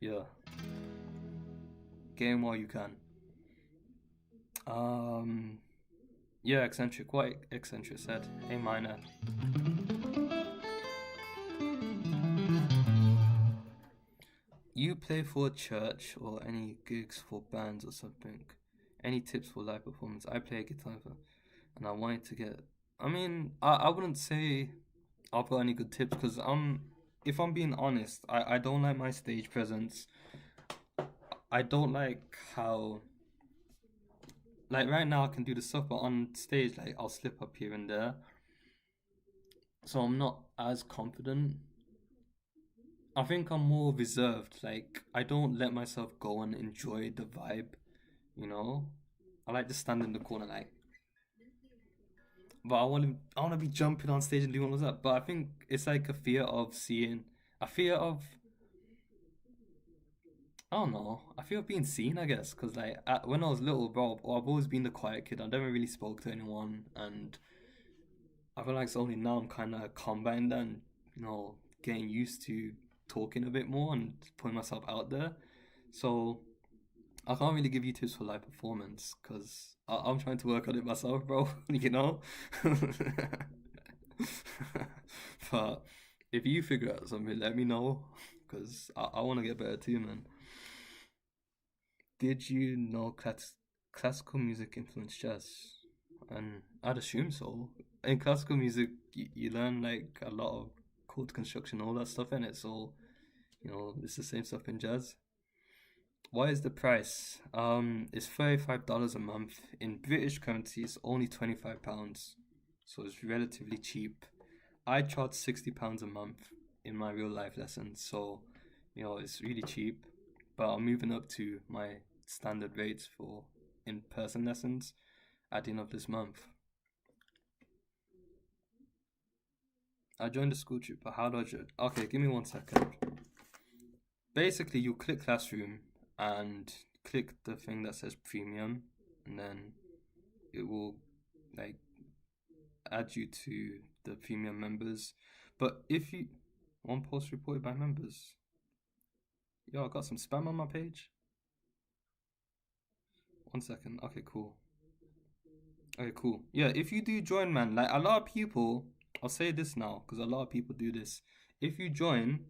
yeah. Get in while you can. Yeah, eccentric. What eccentric said? A minor. You play for a church or any gigs for bands or something? Any tips for live performance? I play a guitar and I wanted to get. I mean, I wouldn't say I've got any good tips because if I'm being honest, I don't like my stage presence. I don't like how. Like right now, I can do the stuff, but on stage, like I'll slip up here and there. So I'm not as confident. I think I'm more reserved. Like I don't let myself go and enjoy the vibe, you know. I like to stand in the corner, like, but I want to be jumping on stage and doing all of that. But I think it's like a fear of, I don't know, a fear of being seen, I guess. Because like when I was little, bro, I've always been the quiet kid. I never really spoke to anyone, and I feel like it's only now I'm kind of combating that and getting used to talking a bit more and putting myself out there. So I can't really give you tips for live performance because I'm trying to work on it myself, bro. you know. But if you figure out something, let me know because I want to get better too, man. Did you know classical music influenced jazz? And I'd assume so. in classical music, you learn like a lot of chord construction, all that stuff in it. So, it's the same stuff in jazz. What is the price? It's $35 a month. In British currency, it's only £25. So it's relatively cheap. I charge £60 a month in my real life lessons, so it's really cheap. But I'm moving up to my standard rates for in-person lessons at the end of this month. I joined the school trip, but how do I join? Okay, give me 1 second. Basically, you click Classroom and click the thing that says Premium, and then it will like add you to the premium members. But if you one post reported by members, yo, I got some spam on my page. 1 second. Okay, cool. Okay, cool. Yeah, if you do join, man, like a lot of people, I'll say this now because a lot of people do this. If you join,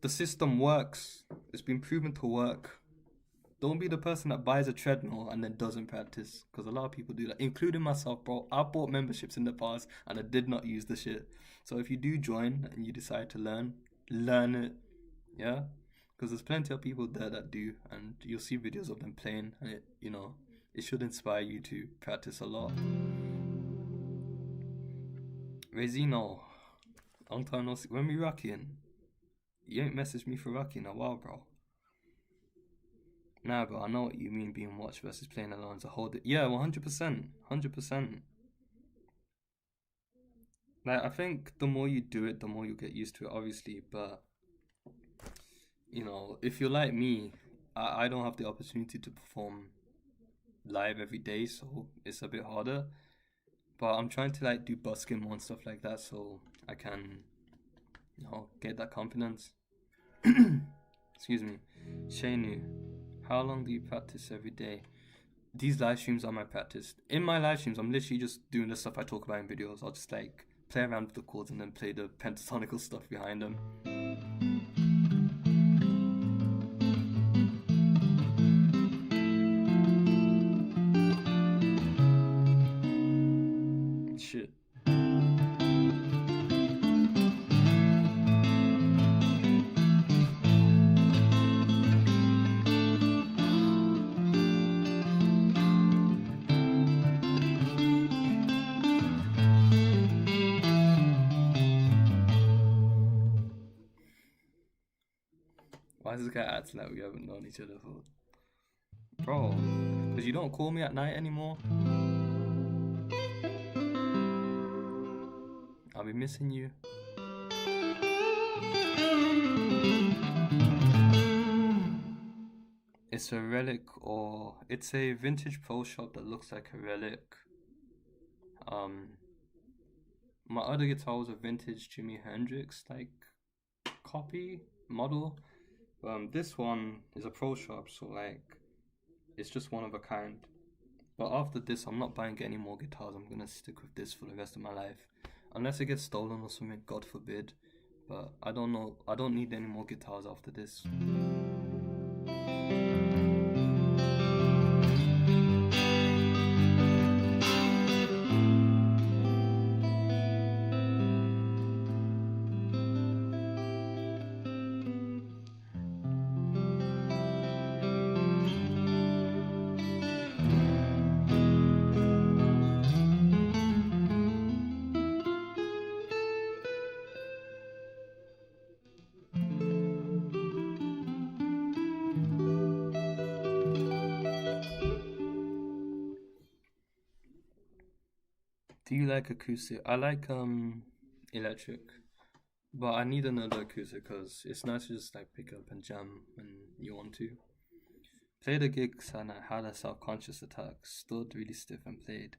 the system works. It's been proven to work. Don't be the person that buys a treadmill and then doesn't practice, because a lot of people do that, including myself, bro. I bought memberships in the past and I did not use the shit. So if you do join and you decide to learn it, yeah, because there's plenty of people there that do, and you'll see videos of them playing, and it should inspire you to practice a lot. Rezino, long time no see. When we rocking? You ain't messaged me for rocking in a while, bro. Nah, bro, I know what you mean being watched versus playing alone to hold it. Yeah, 100%. 100%. Like, I think the more you do it, the more you get used to it, obviously. But, if you're like me, I don't have the opportunity to perform live every day, so it's a bit harder. But I'm trying to, like, do busking more and stuff like that so I can, get that confidence. Excuse me. Shainu, how long do you practice every day? These live streams are my practice. In my live streams, I'm literally just doing the stuff I talk about in videos. I'll just like play around with the chords and then play the pentatonical stuff behind them. Shit. Why does this guy act like we haven't known each other for? Bro, because you don't call me at night anymore. I'll be missing you. It's a relic, or it's a vintage pro shop that looks like a relic. My other guitar was a vintage Jimi Hendrix like copy model. This one is a pro shop, so like it's just one of a kind. But after this, I'm not buying any more guitars. I'm gonna stick with this for the rest of my life, unless it gets stolen or something, God forbid. But I don't know. I don't need any more guitars after this. Do you like acoustic? I like electric, but I need another acoustic because it's nice to just like pick up and jam when you want to. Played a gigs and I had a self-conscious attack. Stood really stiff and played.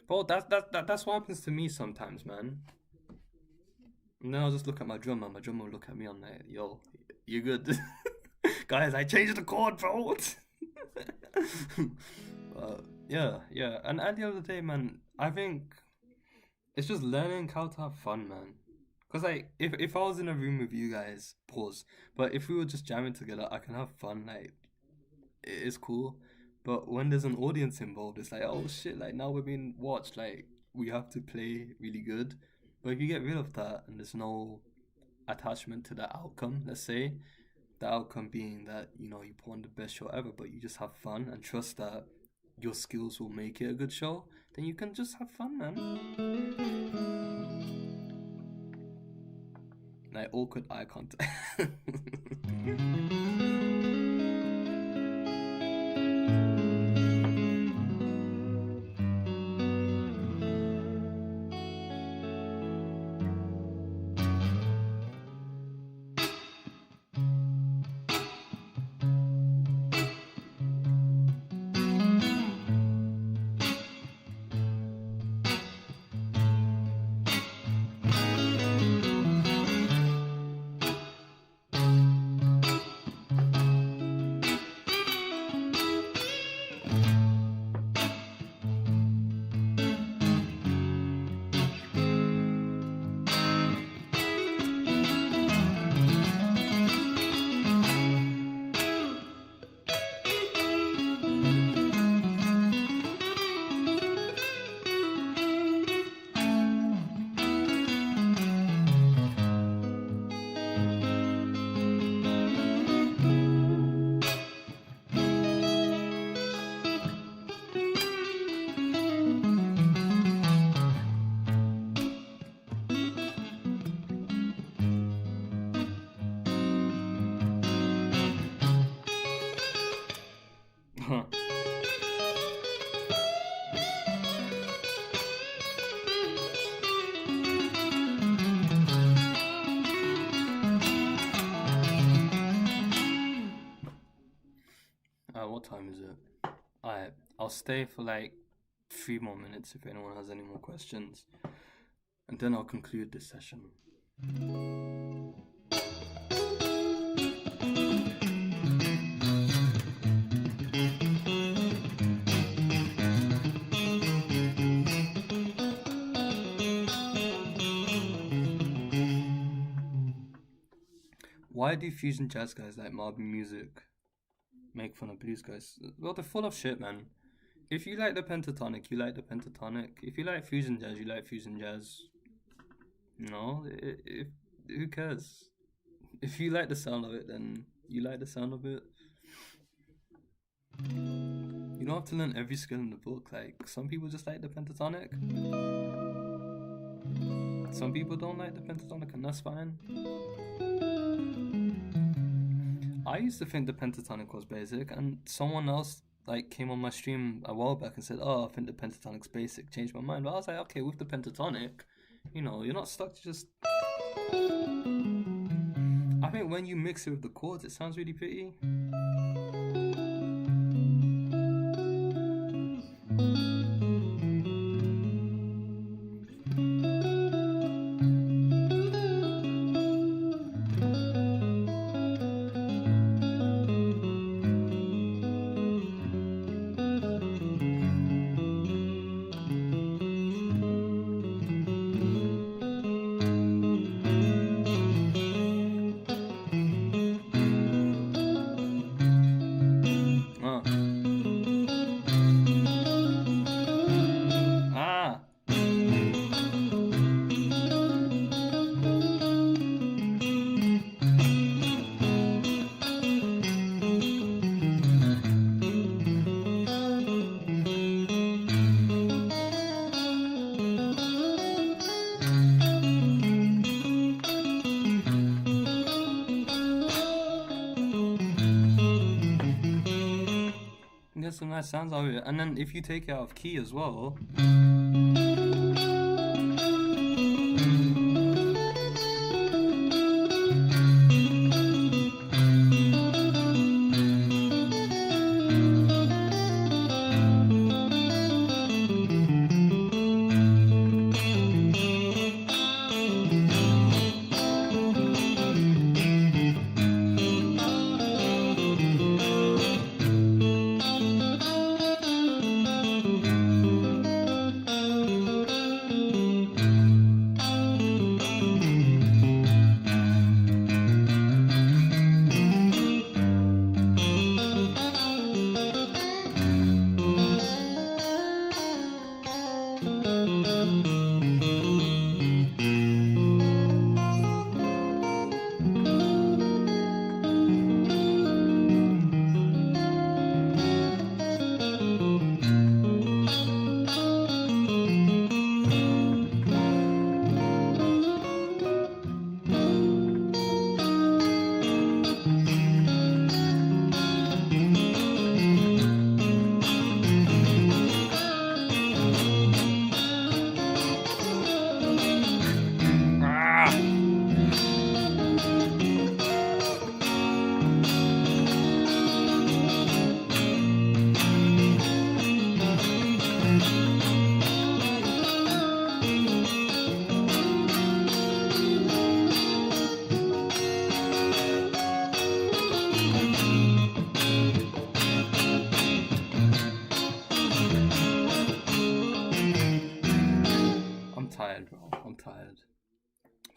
Bro, that's what happens to me sometimes, man. And then I'll just look at my drummer. My drummer will look at me. I'm like, yo, you good? Guys, I changed the chord, bro. Yeah. And at the end of the day, man, I think it's just learning how to have fun, man. Because, like, if I was in a room with you guys, pause. But if we were just jamming together, I can have fun. Like, it's cool. But when there's an audience involved, it's like, oh shit, like now we're being watched, like we have to play really good. But if you get rid of that and there's no attachment to the outcome, let's say, the outcome being that, you know, you put on the best show ever, but you just have fun and trust that your skills will make it a good show, then you can just have fun, man. Like awkward eye contact. What time is it? Alright, I'll stay for like 3 more minutes if anyone has any more questions, and then I'll conclude this session. Why do fusion jazz guys like modern music make fun of blues guys? Well, they're full of shit, man. If you like the pentatonic, you like the pentatonic. If you like fusion jazz, you like fusion jazz. No, who cares? If you like the sound of it, then you like the sound of it. You don't have to learn every skill in the book. Like, some people just like the pentatonic. Some people don't like the pentatonic, and that's fine. I used to think the pentatonic was basic, and someone else like came on my stream a while back and said, "Oh, I think the pentatonic's basic." Changed my mind, but I was like, okay, with the pentatonic, you know, you're not stuck to just. I think when you mix it with the chords, it sounds really pretty. There's some nice sounds out of it, and then if you take it out of key as well.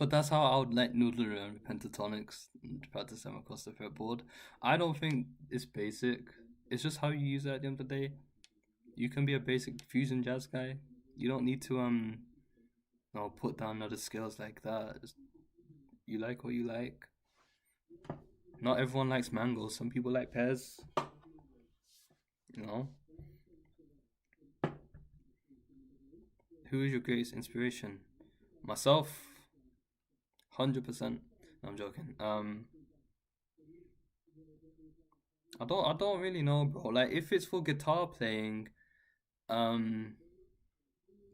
But that's how I would like Noodler and pentatonics and practice them across the fretboard. I don't think it's basic. It's just how you use it at the end of the day. You can be a basic fusion jazz guy. You don't need to put down other skills like that. You like what you like. Not everyone likes mangoes. Some people like pears. You know. Who is your greatest inspiration? Myself. 100%. No, I'm joking. I don't really know, bro. Like if it's for guitar playing, um,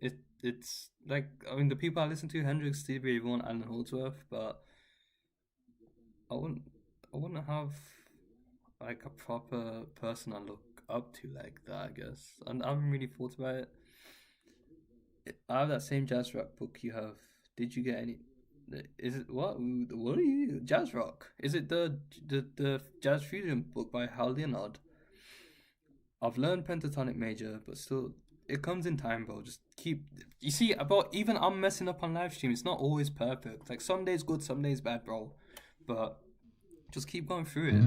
it's like I mean the people I listen to: Hendrix, Stevie Ray Vaughan, Alan Holdsworth. But I wouldn't I wouldn't have like a proper person I look up to like that. I guess and I haven't really thought about it. I have that same jazz rock book you have. Did you get any? Is it what? What are you? Jazz rock? Is it the jazz fusion book by Hal Leonard? I've learned pentatonic major, but still, it comes in time, bro. Just keep. You see, about even I'm messing up on live stream. It's not always perfect. Like some days good, some days bad, bro. But just keep going through it.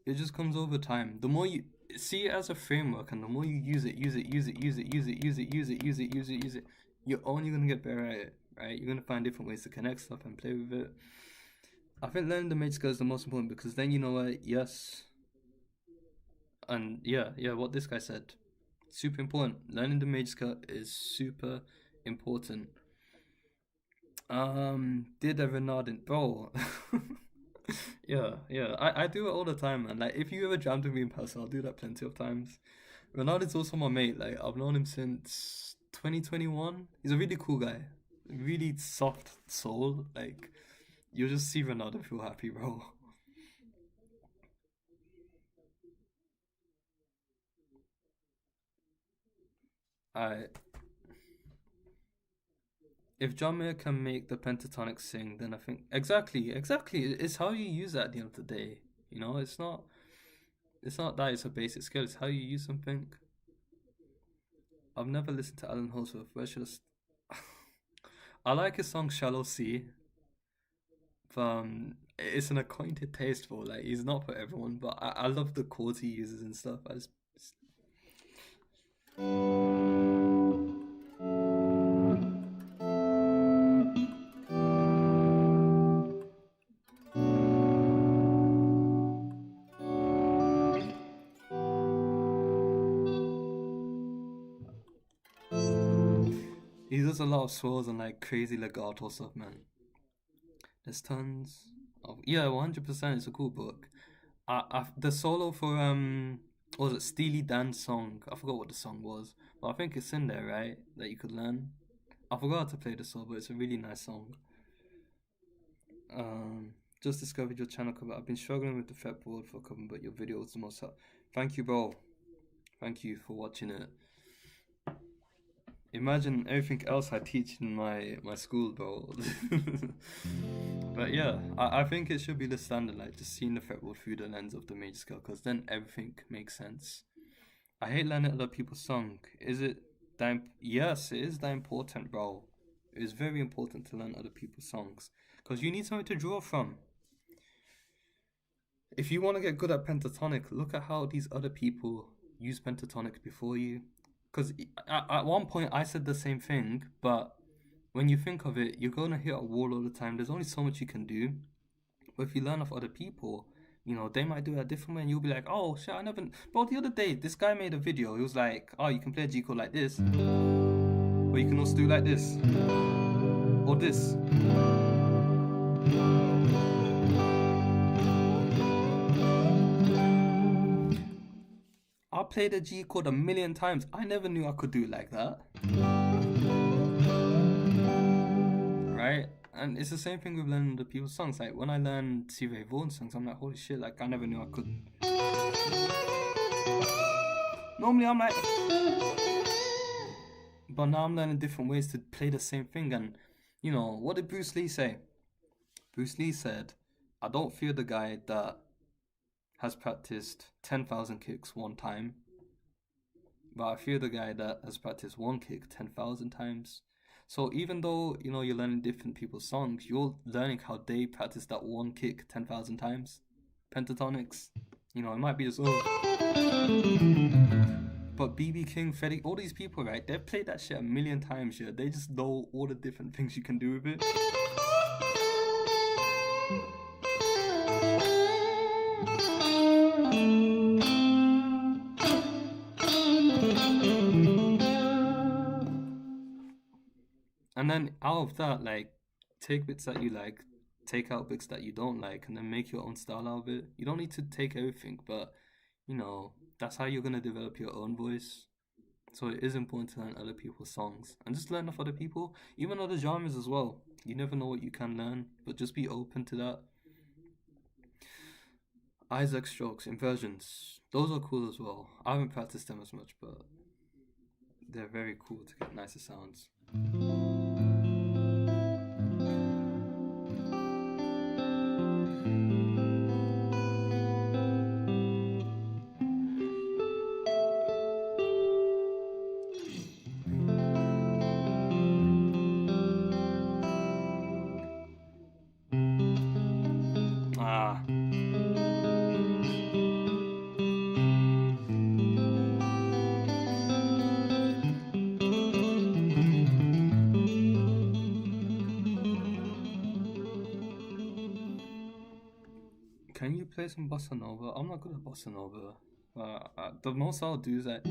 It just comes over time. The more you see it as a framework, and the more you use it, you're only gonna get better at it, right? You're gonna find different ways to connect stuff and play with it. I think learning the major scale is the most important because then you know what, yes, and yeah, what this guy said, super important. Learning the major scale is super important. Did a Renardin, bro? Yeah. I do it all the time, man. Like, if you ever jammed with me in person, I'll do that plenty of times. Renardin's also my mate. Like, I've known him since 2021. He's a really cool guy. Really soft soul. Like, you'll just see Renardin feel happy, bro. I If John Mayer can make the pentatonic sing, then I think exactly. It's how you use it at the end of the day. You know, it's not that it's a basic skill. It's how you use something. I've never listened to Alan Holdsworth. Where should I like his song "Shallow Sea." It's an acquainted taste for like he's not for everyone, but I love the chords he uses and stuff. He does a lot of swirls and like crazy legato stuff, man. There's tons of 100%. It's a cool book. The solo for what was it Steely Dan's song? I forgot what the song was, but I think it's in there, right? That you could learn. I forgot how to play the solo, but it's a really nice song. Just discovered your channel cover. I've been struggling with the fretboard for a couple, but your video was the most help. Thank you, bro. Thank you for watching it. Imagine everything else I teach in my school, bro. But yeah, I think it should be the standard, like just seeing the fretboard through the lens of the major scale, because then everything makes sense. I hate learning other people's song. Is it that? Yes, it is that important, bro. It is very important to learn other people's songs, because you need something to draw from. If you want to get good at pentatonic, look at how these other people use pentatonic before you. Because at one point I said the same thing, but when you think of it, you're going to hit a wall all the time. There's only so much you can do. But if you learn off other people, you know, they might do it a different way and you'll be like, oh shit, I never. Bro, the other day, this guy made a video. He was like, oh, you can play a G chord like this, or you can also do like this, or this. I played a G chord a million times. I never knew I could do it like that. Right? And it's the same thing with learning the people's songs. Like when I learned Stevie Ray Vaughan songs, I'm like, holy shit, like I never knew I could. Normally I'm like, but now I'm learning different ways to play the same thing, and What did Bruce Lee say? Bruce Lee said, I don't fear the guy that has practiced 10,000 kicks one time, but I fear the guy that has practiced one kick 10,000 times. So even though, you're learning different people's songs, you're learning how they practice that one kick 10,000 times. Pentatonics. It might be just, but BB King, Freddie, all these people, right? They've played that shit a million times, yeah. They just know all the different things you can do with it. And then out of that, like, take bits that you like, take out bits that you don't like, and then make your own style out of it. You don't need to take everything, but that's how you're gonna develop your own voice. So it is important to learn other people's songs and just learn off other people, even other genres as well. You never know what you can learn, but just be open to that. Isaac strokes, inversions, those are cool as well. I haven't practiced them as much, but they're very cool to get nicer sounds. Ah. Can you play some bossa nova? I'm not good at bossa nova. The most I'll do is that.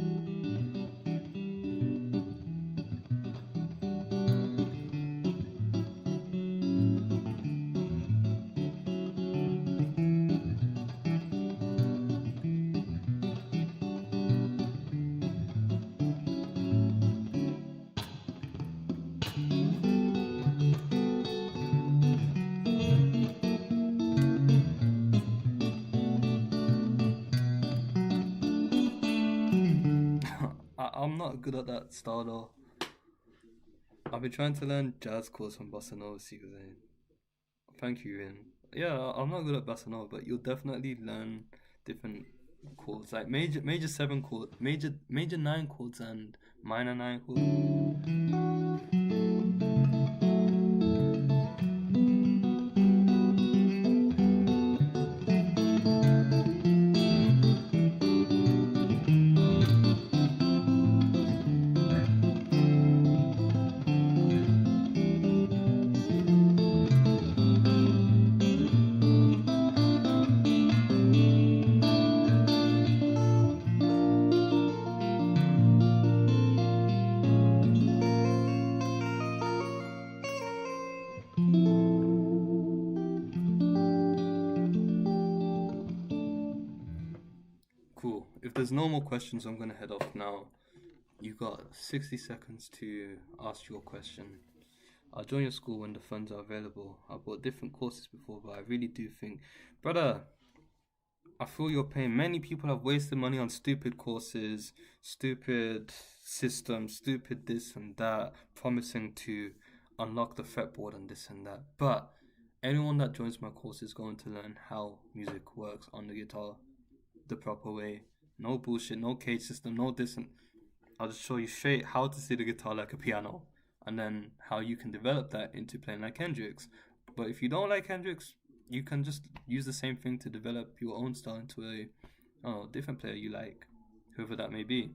I'm not good at that style though. I've been trying to learn jazz chords from bossa nova season. Thank you, Ian. Yeah, I'm not good at bossa nova, but you'll definitely learn different chords, like major 7 chord, major 9 chords and minor 9 chords. Cool. If there's no more questions, I'm gonna head off now. You got 60 seconds to ask your question. I'll join your school when the funds are available. I've bought different courses before, but I really do think, brother, I feel your pain. Many people have wasted money on stupid courses, stupid systems, stupid this and that, promising to unlock the fretboard and this and that. But anyone that joins my course is going to learn how music works on the guitar the proper way. No bullshit, no cage system, no this and I'll just show you straight how to see the guitar like a piano and then how you can develop that into playing like Hendrix. But if you don't like Hendrix, you can just use the same thing to develop your own style into a different player you like, whoever that may be.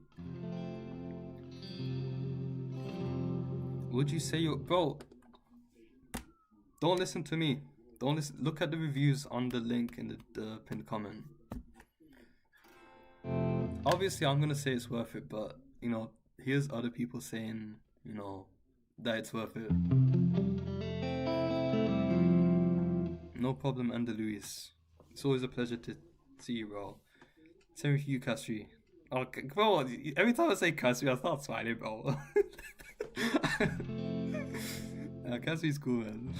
Would you say bro? Don't listen to me. Don't listen. Look at the reviews on the link in the pinned comment. Obviously, I'm gonna say it's worth it, but here's other people saying that it's worth it. No problem, Andalus. It's always a pleasure to see you, bro. Same with you, Kasri. Oh, bro, every time I say Kasri, I start smiling, bro. Kasri's cool, man.